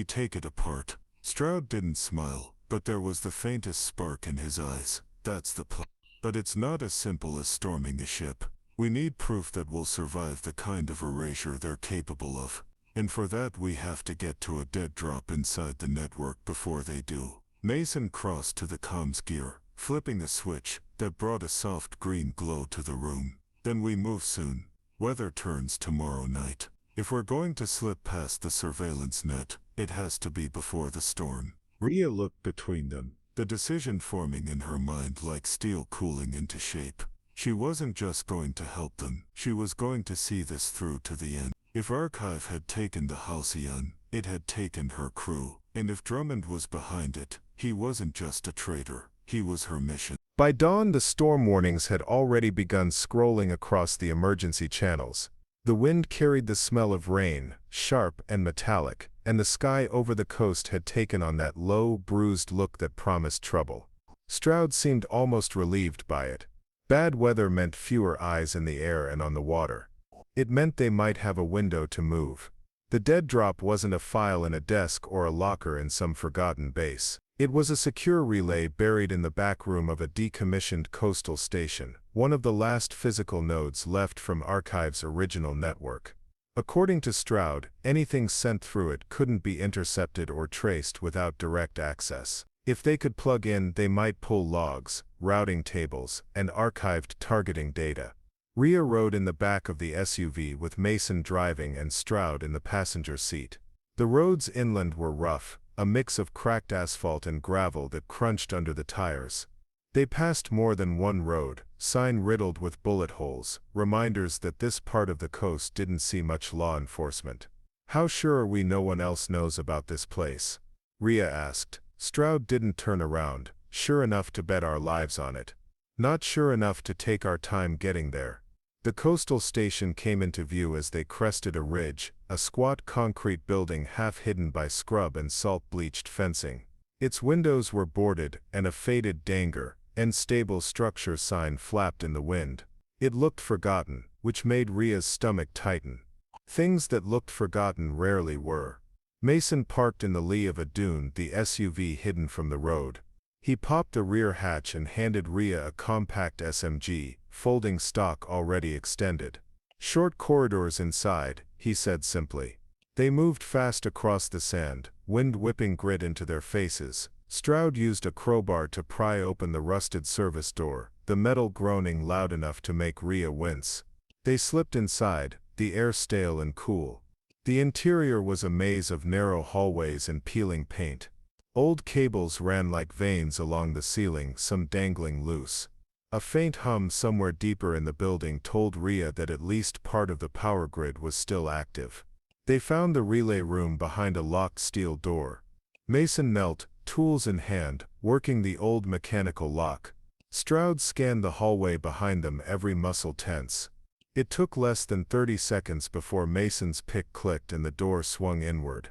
take it apart. Stroud didn't smile, but there was the faintest spark in his eyes. That's the plan. But it's not as simple as storming a ship. We need proof that we'll survive the kind of erasure they're capable of. And for that we have to get to a dead drop inside the network before they do. Mason crossed to the comms gear, flipping a switch that brought a soft green glow to the room. Then we move soon. Weather turns tomorrow night. If we're going to slip past the surveillance net, it has to be before the storm. Ria looked between them, the decision forming in her mind like steel cooling into shape. She wasn't just going to help them, she was going to see this through to the end. If Archive had taken the Halcyon, it had taken her crew. And if Drummond was behind it, he wasn't just a traitor, he was her mission. By dawn, the storm warnings had already begun scrolling across the emergency channels. The wind carried the smell of rain, sharp and metallic, and the sky over the coast had taken on that low, bruised look that promised trouble. Stroud seemed almost relieved by it. Bad weather meant fewer eyes in the air and on the water. It meant they might have a window to move. The dead drop wasn't a file in a desk or a locker in some forgotten base. It was a secure relay buried in the back room of a decommissioned coastal station, one of the last physical nodes left from Archive's original network. According to Stroud, anything sent through it couldn't be intercepted or traced without direct access. If they could plug in, they might pull logs, routing tables, and archived targeting data. Ria rode in the back of the SUV with Mason driving and Stroud in the passenger seat. The roads inland were rough, a mix of cracked asphalt and gravel that crunched under the tires. They passed more than one road, sign riddled with bullet holes, reminders that this part of the coast didn't see much law enforcement. "How sure are we no one else knows about this place?" Ria asked. Stroud didn't turn around, sure enough to bet our lives on it. Not sure enough to take our time getting there. The coastal station came into view as they crested a ridge, a squat concrete building half hidden by scrub and salt-bleached fencing. Its windows were boarded, and a faded Danger and stable structure sign flapped in the wind. It looked forgotten, which made Ria's stomach tighten. Things that looked forgotten rarely were. Mason parked in the lee of a dune, the SUV hidden from the road. He popped the rear hatch and handed Ria a compact SMG, folding stock already extended. "Short corridors inside," he said simply. They moved fast across the sand, wind whipping grit into their faces. Stroud used a crowbar to pry open the rusted service door, the metal groaning loud enough to make Ria wince. They slipped inside, the air stale and cool. The interior was a maze of narrow hallways and peeling paint. Old cables ran like veins along the ceiling, some dangling loose. A faint hum somewhere deeper in the building told Ria that at least part of the power grid was still active. They found the relay room behind a locked steel door. Mason knelt, tools in hand, working the old mechanical lock. Stroud scanned the hallway behind them, every muscle tense. It took less than 30 seconds before Mason's pick clicked and the door swung inward.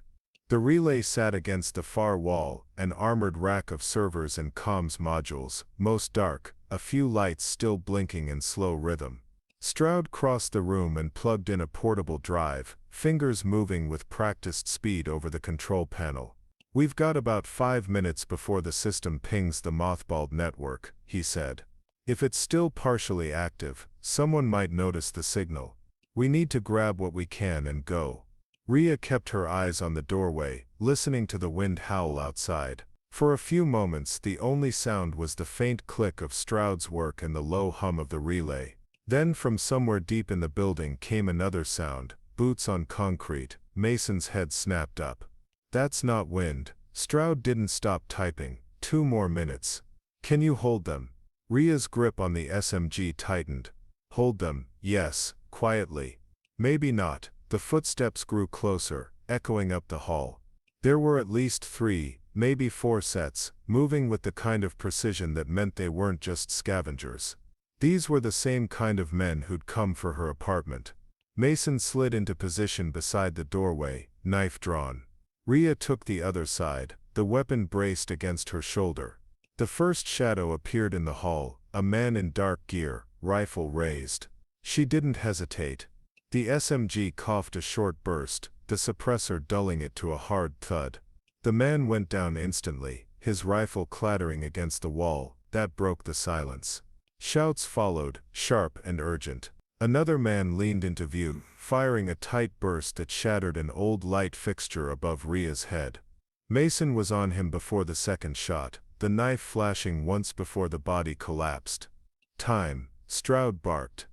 The relay sat against the far wall, an armored rack of servers and comms modules, most dark, a few lights still blinking in slow rhythm. Stroud crossed the room and plugged in a portable drive, fingers moving with practiced speed over the control panel. "We've got about 5 minutes before the system pings the mothballed network," he said. "If it's still partially active, someone might notice the signal. We need to grab what we can and go." Rhea kept her eyes on the doorway, listening to the wind howl outside. For a few moments the only sound was the faint click of Stroud's work and the low hum of the relay. Then from somewhere deep in the building came another sound, boots on concrete. Mason's head snapped up. "That's not wind." Stroud didn't stop typing. 2 more minutes. "Can you hold them?" Rhea's grip on the SMG tightened. "Hold them, yes," quietly. "Maybe not." The footsteps grew closer, echoing up the hall. There were at least 3, maybe 4 sets, moving with the kind of precision that meant they weren't just scavengers. These were the same kind of men who'd come for her apartment. Mason slid into position beside the doorway, knife drawn. Rhea took the other side, the weapon braced against her shoulder. The first shadow appeared in the hall, a man in dark gear, rifle raised. She didn't hesitate. The SMG coughed a short burst, the suppressor dulling it to a hard thud. The man went down instantly, his rifle clattering against the wall. That broke the silence. Shouts followed, sharp and urgent. Another man leaned into view, firing a tight burst that shattered an old light fixture above Rhea's head. Mason was on him before the second shot, the knife flashing once before the body collapsed. "Time," Stroud barked.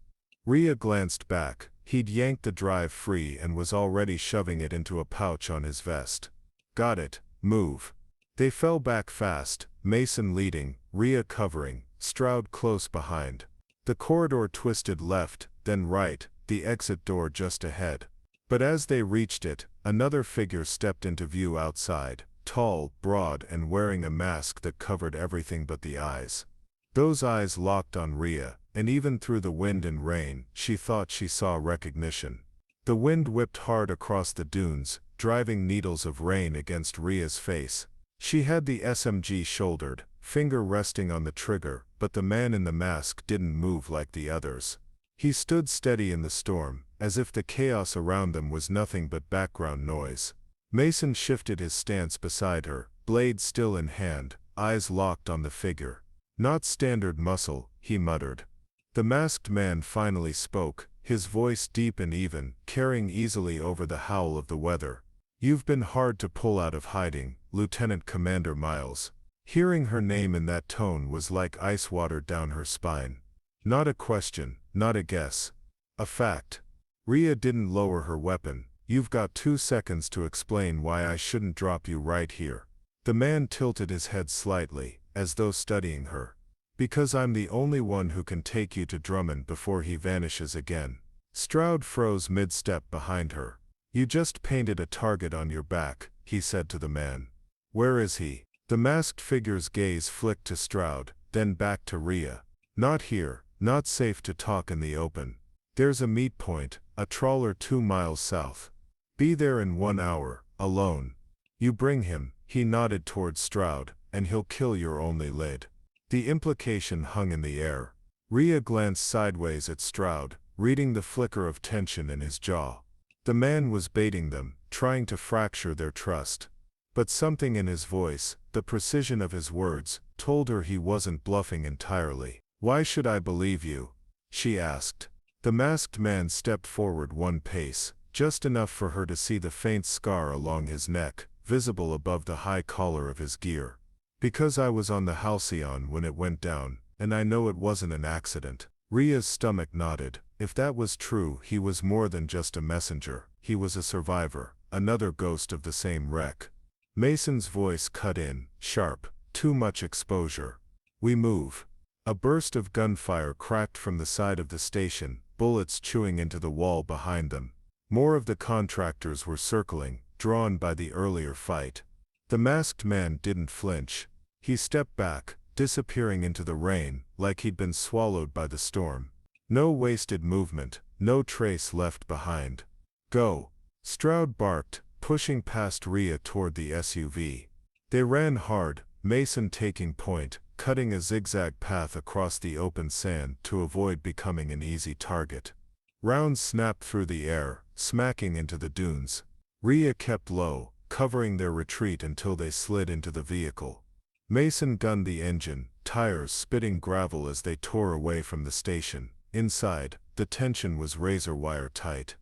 Rhea glanced back. He'd yanked the drive free and was already shoving it into a pouch on his vest. "Got it, move." They fell back fast, Mason leading, Rhea covering, Stroud close behind. The corridor twisted left, then right, the exit door just ahead. But as they reached it, another figure stepped into view outside, tall, broad and wearing a mask that covered everything but the eyes. Those eyes locked on Rhea, and even through the wind and rain, she thought she saw recognition. The wind whipped hard across the dunes, driving needles of rain against Rhea's face. She had the SMG shouldered, finger resting on the trigger, but the man in the mask didn't move like the others. He stood steady in the storm, as if the chaos around them was nothing but background noise. Mason shifted his stance beside her, blade still in hand, eyes locked on the figure. "Not standard muscle," he muttered. The masked man finally spoke, his voice deep and even, carrying easily over the howl of the weather. "You've been hard to pull out of hiding, Lieutenant Commander Miles." Hearing her name in that tone was like ice water down her spine. Not a question, not a guess. A fact. Rhea didn't lower her weapon. "You've got 2 seconds to explain why I shouldn't drop you right here." The man tilted his head slightly, as though studying her. "Because I'm the only one who can take you to Drummond before he vanishes again." Stroud froze mid-step behind her. "You just painted a target on your back," he said to the man. "Where is he?" The masked figure's gaze flicked to Stroud, then back to Rhea. "Not here, not safe to talk in the open. There's a meet point, a trawler 2 miles south. Be there in 1 hour, alone. You bring him," he nodded towards Stroud, "and he'll kill your only lid." The implication hung in the air. Rhea glanced sideways at Stroud, reading the flicker of tension in his jaw. The man was baiting them, trying to fracture their trust. But something in his voice, the precision of his words, told her he wasn't bluffing entirely. "Why should I believe you?" she asked. The masked man stepped forward 1 pace, just enough for her to see the faint scar along his neck, visible above the high collar of his gear. "Because I was on the Halcyon when it went down, and I know it wasn't an accident." Rhea's stomach nodded. If that was true, he was more than just a messenger. He was a survivor, another ghost of the same wreck. Mason's voice cut in, sharp. "Too much exposure. We move." A burst of gunfire cracked from the side of the station, bullets chewing into the wall behind them. More of the contractors were circling, drawn by the earlier fight. The masked man didn't flinch. He stepped back, disappearing into the rain, like he'd been swallowed by the storm. No wasted movement, no trace left behind. Go! Stroud barked, pushing past Rhea toward the SUV. They ran hard, Mason taking point, cutting a zigzag path across the open sand to avoid becoming an easy target. Rounds snapped through the air, smacking into the dunes. Rhea kept low, covering their retreat until they slid into the vehicle. Mason gunned the engine, tires spitting gravel as they tore away from the station. Inside, the tension was razor-wire tight.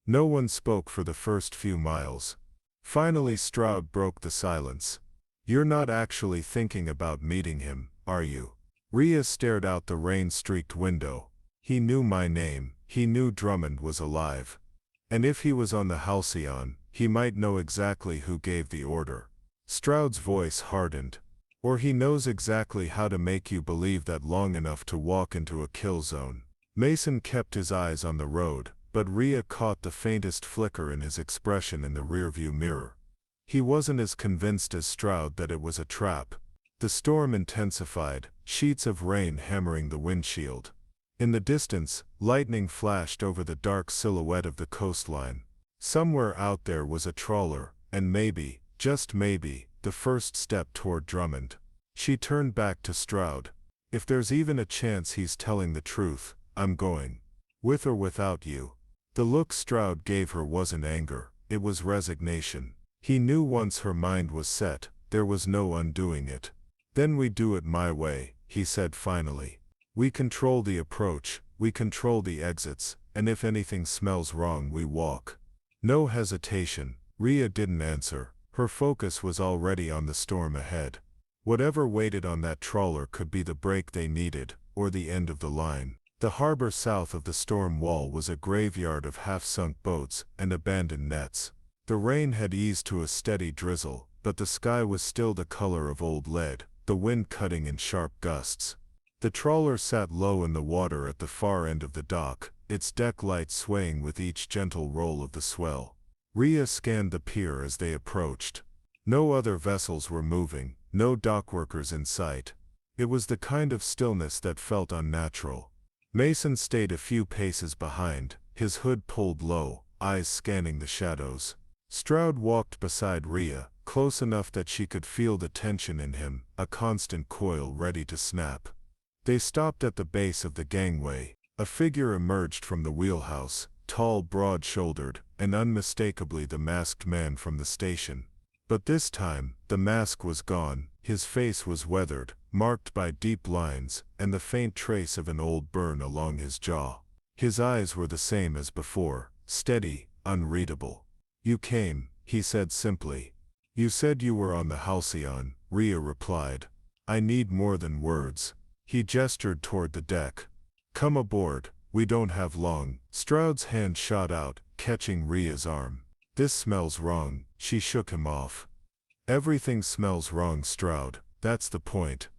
No one spoke for the first few miles. Finally Stroud broke the silence. "You're not actually thinking about meeting him, are you?" Rhea stared out the rain-streaked window. "He knew my name, he knew Drummond was alive. And if he was on the Halcyon, he might know exactly who gave the order." Stroud's voice hardened. "Or he knows exactly how to make you believe that long enough to walk into a kill zone." Mason kept his eyes on the road, but Rhea caught the faintest flicker in his expression in the rearview mirror. He wasn't as convinced as Stroud that it was a trap. The storm intensified, sheets of rain hammering the windshield. In the distance, lightning flashed over the dark silhouette of the coastline. Somewhere out there was a trawler, and maybe, just maybe, the first step toward Drummond. She turned back to Stroud. "If there's even a chance he's telling the truth, I'm going. With or without you." The look Stroud gave her wasn't anger, it was resignation. He knew once her mind was set, there was no undoing it. "Then we do it my way," he said finally. "We control the approach, we control the exits, and if anything smells wrong we walk." No hesitation. Rhea didn't answer. Her focus was already on the storm ahead. Whatever waited on that trawler could be the break they needed, or the end of the line. The harbor south of the storm wall was a graveyard of half-sunk boats and abandoned nets. The rain had eased to a steady drizzle, but the sky was still the color of old lead, the wind cutting in sharp gusts. The trawler sat low in the water at the far end of the dock, its deck lights swaying with each gentle roll of the swell. Rhea scanned the pier as they approached. No other vessels were moving, no dockworkers in sight. It was the kind of stillness that felt unnatural. Mason stayed a few paces behind, his hood pulled low, eyes scanning the shadows. Stroud walked beside Rhea, close enough that she could feel the tension in him, a constant coil ready to snap. They stopped at the base of the gangway. A figure emerged from the wheelhouse, tall, broad-shouldered, and unmistakably the masked man from the station. But this time, the mask was gone, his face was weathered, marked by deep lines, and the faint trace of an old burn along his jaw. His eyes were the same as before, steady, unreadable. "You came," he said simply. "You said you were on the Halcyon," Rhea replied. "I need more than words." He gestured toward the deck. "Come aboard, we don't have long." Stroud's hand shot out, catching Rhea's arm. "This smells wrong," she shook him off. "Everything smells wrong, Stroud, that's the point."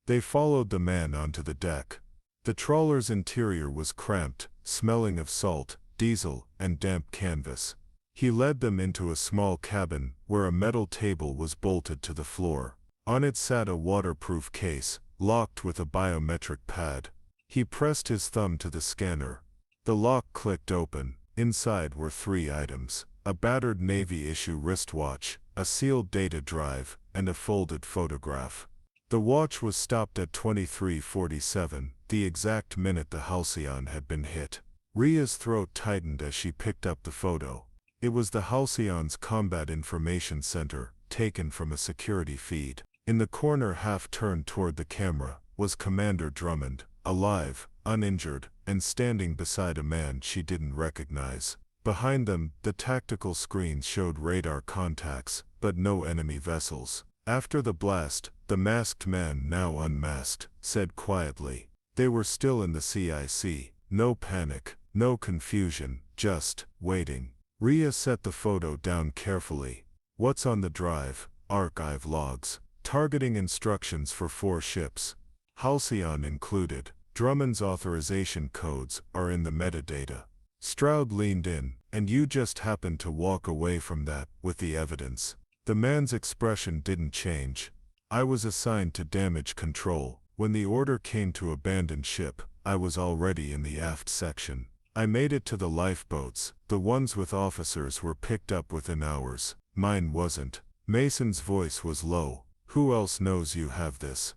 They followed the man onto the deck. The trawler's interior was cramped, smelling of salt, diesel, and damp canvas. He led them into a small cabin, where a metal table was bolted to the floor. On it sat a waterproof case, locked with a biometric pad. He pressed his thumb to the scanner. The lock clicked open. Inside were 3 items: a battered Navy-issue wristwatch, a sealed data drive, and a folded photograph. The watch was stopped at 23:47, the exact minute the Halcyon had been hit. Rhea's throat tightened as she picked up the photo. It was the Halcyon's Combat Information Center, taken from a security feed. In the corner, half turned toward the camera, was Commander Drummond, alive, uninjured, and standing beside a man she didn't recognize. Behind them, the tactical screens showed radar contacts, but no enemy vessels. After the blast, the masked man, now unmasked, said quietly, "They were still in the CIC. No panic, no confusion, just waiting." Rhea set the photo down carefully. "What's on the drive?" "Archive logs. Targeting instructions for 4 ships. Halcyon included. Drummond's authorization codes are in the metadata." Stroud leaned in. "And you just happened to walk away from that, with the evidence." The man's expression didn't change. "I was assigned to damage control. When the order came to abandon ship, I was already in the aft section. I made it to the lifeboats. The ones with officers were picked up within hours. Mine wasn't. Mason's voice was low. Who else knows you have this?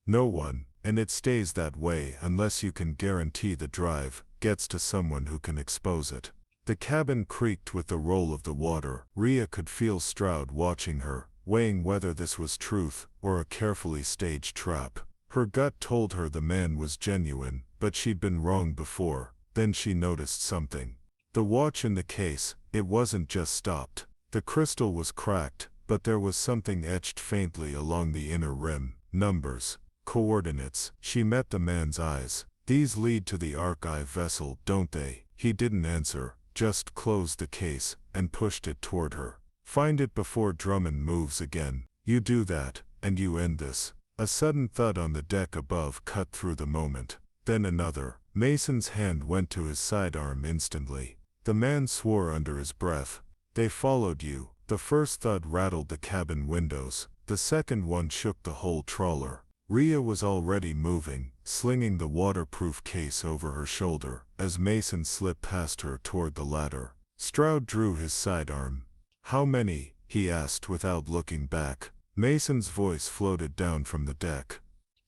No one, and it stays that way unless you can guarantee the drive gets to someone who can expose it. The cabin creaked with the roll of the water. Rhea could feel Stroud watching her, weighing whether this was truth or a carefully staged trap. Her gut told her the man was genuine, but she'd been wrong before. Then she noticed something. The watch in the case, it wasn't just stopped. The crystal was cracked, but there was something etched faintly along the inner rim. Numbers. Coordinates. She met the man's eyes. These lead to the archive vessel, don't they? He didn't answer, just closed the case and pushed it toward her. Find it before Drummond moves again. You do that, and you end this. A sudden thud on the deck above cut through the moment. Then another. Mason's hand went to his sidearm instantly. The man swore under his breath. They followed you. The first thud rattled the cabin windows. The second one shook the whole trawler. Rhea was already moving, slinging the waterproof case over her shoulder, as Mason slipped past her toward the ladder. Stroud drew his sidearm. How many? He asked without looking back. Mason's voice floated down from the deck.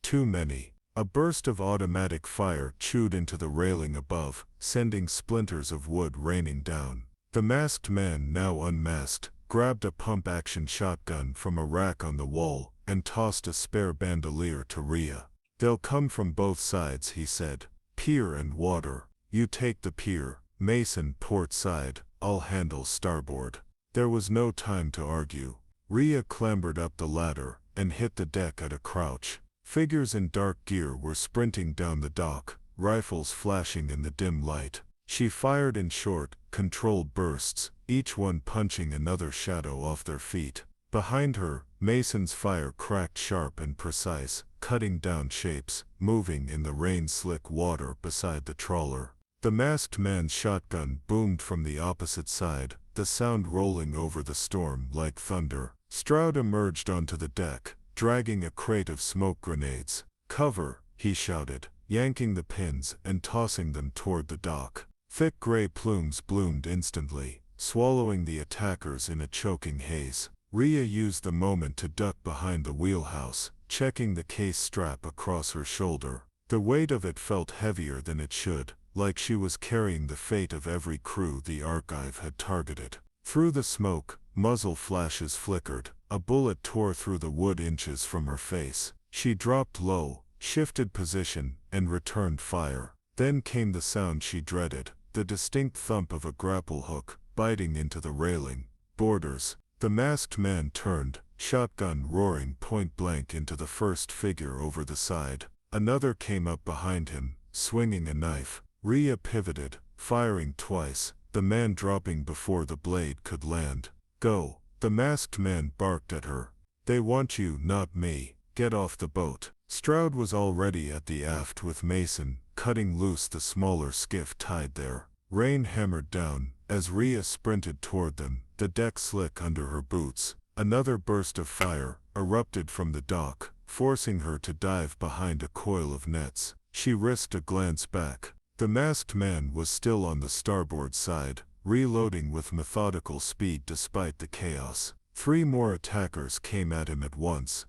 Too many. A burst of automatic fire chewed into the railing above, sending splinters of wood raining down. The masked man, now unmasked, grabbed a pump-action shotgun from a rack on the wall and tossed a spare bandolier to Rhea. They'll come from both sides, he said. Pier and water. You take the pier. Mason, port side. I'll handle starboard. There was no time to argue. Rhea clambered up the ladder and hit the deck at a crouch. Figures in dark gear were sprinting down the dock, rifles flashing in the dim light. She fired in short, controlled bursts, each one punching another shadow off their feet. Behind her, Mason's fire cracked sharp and precise, cutting down shapes, moving in the rain-slick water beside the trawler. The masked man's shotgun boomed from the opposite side, the sound rolling over the storm like thunder. Stroud emerged onto the deck, dragging a crate of smoke grenades. Cover, he shouted, yanking the pins and tossing them toward the dock. Thick gray plumes bloomed instantly, swallowing the attackers in a choking haze. Rhea used the moment to duck behind the wheelhouse, checking the case strap across her shoulder. The weight of it felt heavier than it should, like she was carrying the fate of every crew the archive had targeted. Through the smoke, muzzle flashes flickered. A bullet tore through the wood inches from her face. She dropped low, shifted position, and returned fire. Then came the sound she dreaded, the distinct thump of a grapple hook, biting into the railing. Boarders. The masked man turned, shotgun roaring point blank into the first figure over the side. Another came up behind him, swinging a knife. Rhea pivoted, firing twice, the man dropping before the blade could land. Go. The masked man barked at her. They want you, not me. Get off the boat. Stroud was already at the aft with Mason, cutting loose the smaller skiff tied there. Rain hammered down, as Rhea sprinted toward them, the deck slick under her boots. Another burst of fire erupted from the dock, forcing her to dive behind a coil of nets. She risked a glance back. The masked man was still on the starboard side, reloading with methodical speed despite the chaos. 3 more attackers came at him at once.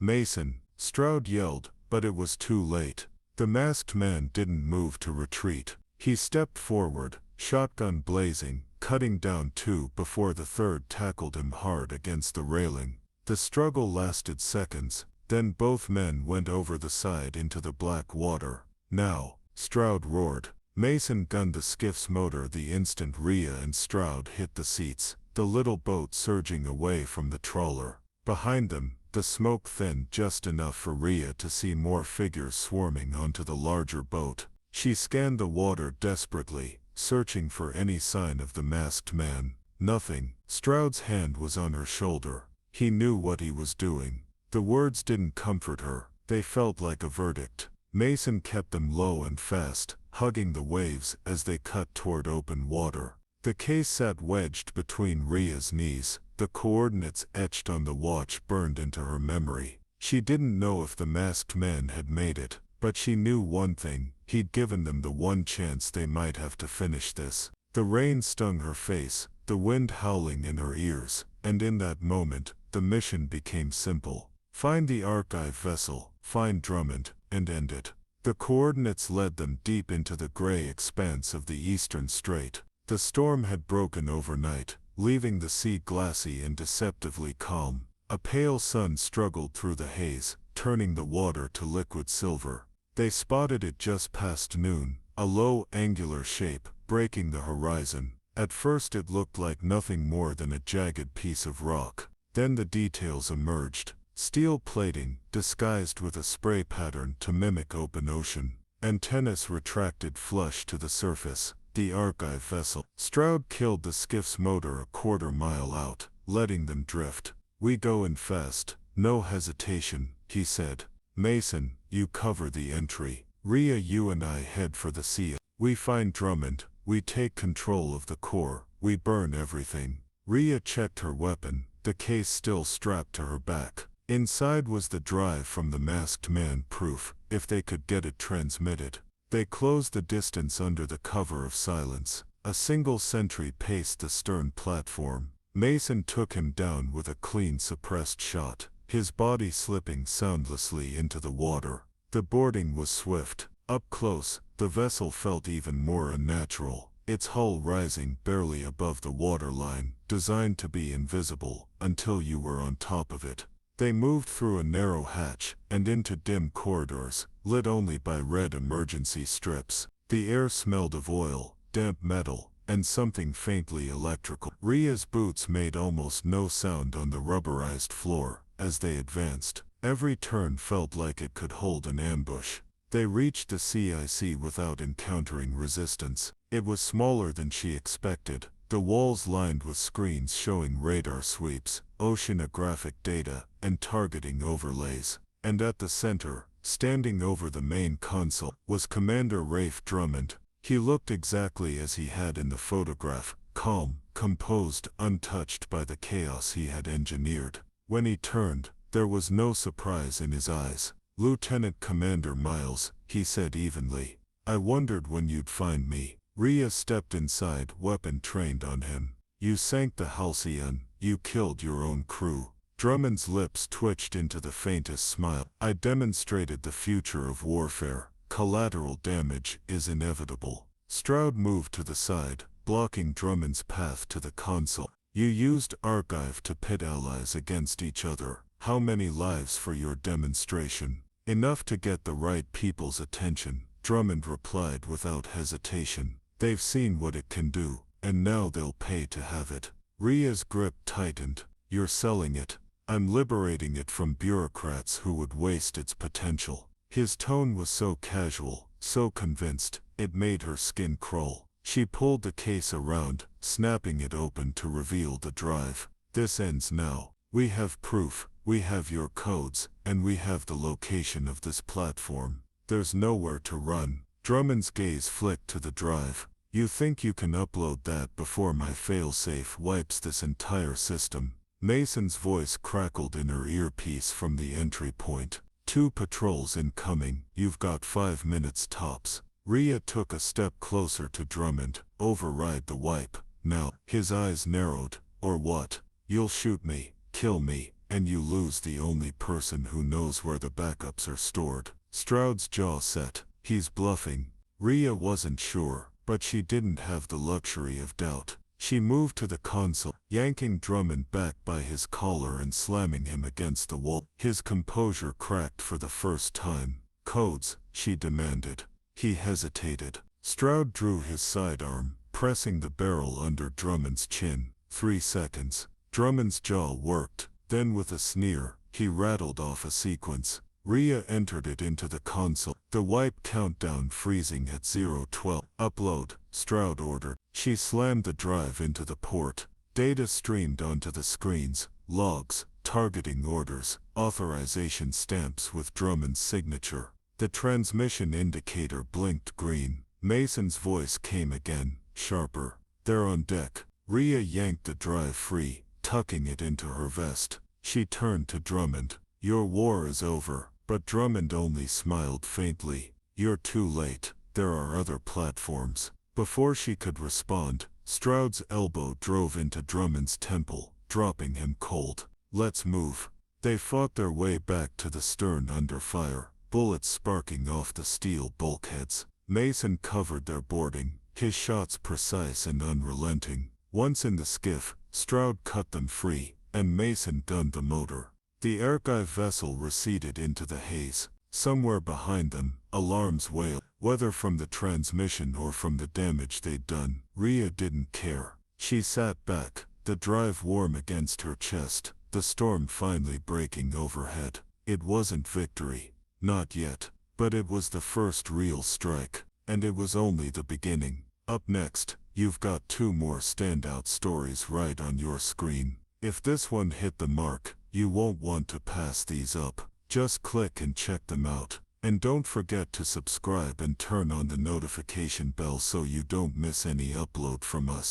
Mason, Stroud yelled, but it was too late. The masked man didn't move to retreat. He stepped forward, shotgun blazing, cutting down 2 before the third tackled him hard against the railing. The struggle lasted seconds, then both men went over the side into the black water. Now, Stroud roared. Mason gunned the skiff's motor the instant Rhea and Stroud hit the seats, the little boat surging away from the trawler. Behind them, the smoke thinned just enough for Rhea to see more figures swarming onto the larger boat. She scanned the water desperately, searching for any sign of the masked man. Nothing. Stroud's hand was on her shoulder. He knew what he was doing. The words didn't comfort her. They felt like a verdict. Mason kept them low and fast, hugging the waves as they cut toward open water. The case sat wedged between Rhea's knees. The coordinates etched on the watch burned into her memory. She didn't know if the masked man had made it, But she knew one thing, he'd given them the one chance they might have to finish this. The rain stung her face, the wind howling in her ears, and in that moment, the mission became simple. Find the archive vessel, find Drummond, and end it. The coordinates led them deep into the gray expanse of the eastern strait. The storm had broken overnight, leaving the sea glassy and deceptively calm. A pale sun struggled through the haze, turning the water to liquid silver. They spotted it just past noon, a low, angular shape, breaking the horizon. At first it looked like nothing more than a jagged piece of rock. Then the details emerged. Steel plating, disguised with a spray pattern to mimic open ocean. Antennas retracted flush to the surface. The archive vessel. Stroud killed the skiff's motor a quarter-mile out, letting them drift. We go in fast, no hesitation, he said. Mason, you cover the entry. Rhea, you and I head for the sea. We find Drummond, we take control of the core, we burn everything. Rhea checked her weapon, the case still strapped to her back. Inside was the drive from the masked man, proof, if they could get it transmitted. They closed the distance under the cover of silence. A single sentry paced the stern platform. Mason took him down with a clean suppressed shot, his body slipping soundlessly into the water. The boarding was swift. Up close, the vessel felt even more unnatural, its hull rising barely above the waterline, designed to be invisible until you were on top of it. They moved through a narrow hatch and into dim corridors, lit only by red emergency strips. The air smelled of oil, damp metal, and something faintly electrical. Rhea's boots made almost no sound on the rubberized floor as they advanced. Every turn felt like it could hold an ambush. They reached the CIC without encountering resistance. It was smaller than she expected, the walls lined with screens showing radar sweeps, oceanographic data, and targeting overlays. And at the center, standing over the main console, was Commander Rafe Drummond. He looked exactly as he had in the photograph, calm, composed, untouched by the chaos he had engineered. When he turned, there was no surprise in his eyes. Lieutenant Commander Miles, he said evenly. I wondered when you'd find me. Rhea stepped inside, weapon trained on him. You sank the Halcyon, you killed your own crew. Drummond's lips twitched into the faintest smile. I demonstrated the future of warfare. Collateral damage is inevitable. Stroud moved to the side, blocking Drummond's path to the console. You used archive to pit allies against each other. How many lives for your demonstration? Enough to get the right people's attention, Drummond replied without hesitation. They've seen what it can do, and now they'll pay to have it. Rhea's grip tightened. You're selling it. I'm liberating it from bureaucrats who would waste its potential. His tone was so casual, so convinced, it made her skin crawl. She pulled the case around, snapping it open to reveal the drive. This ends now. We have proof, we have your codes, and we have the location of this platform. There's nowhere to run. Drummond's gaze flicked to the drive. You think you can upload that before my failsafe wipes this entire system? Mason's voice crackled in her earpiece from the entry point. 2 patrols incoming, you've got 5 minutes tops. Rhea took a step closer to Drummond. Override the wipe. Now, his eyes narrowed. Or what? You'll shoot me, kill me, and you lose the only person who knows where the backups are stored. Stroud's jaw set. He's bluffing. Rhea wasn't sure, but she didn't have the luxury of doubt. She moved to the console, yanking Drummond back by his collar and slamming him against the wall. His composure cracked for the first time. Codes, she demanded. He hesitated. Stroud drew his sidearm, pressing the barrel under Drummond's chin. 3 seconds. Drummond's jaw worked. Then with a sneer, he rattled off a sequence. Rhea entered it into the console, the wipe countdown freezing at 0:12. Upload, Stroud ordered. She slammed the drive into the port. Data streamed onto the screens, logs, targeting orders, authorization stamps with Drummond's signature. The transmission indicator blinked green. Mason's voice came again, sharper. They're on deck. Rhea yanked the drive free, tucking it into her vest. She turned to Drummond. Your war is over. But Drummond only smiled faintly. You're too late. There are other platforms. Before she could respond, Stroud's elbow drove into Drummond's temple, dropping him cold. Let's move. They fought their way back to the stern under fire, bullets sparking off the steel bulkheads. Mason covered their boarding, his shots precise and unrelenting. Once in the skiff, Stroud cut them free, and Mason gunned the motor. The archive vessel receded into the haze. Somewhere behind them, alarms wailed. Whether from the transmission or from the damage they'd done, Rhea didn't care. She sat back, the drive warm against her chest, the storm finally breaking overhead. It wasn't victory. Not yet. But it was the first real strike. And it was only the beginning. Up next, you've got 2 more standout stories right on your screen. If this one hit the mark, you won't want to pass these up. Just click and check them out. And don't forget to subscribe and turn on the notification bell so you don't miss any upload from us.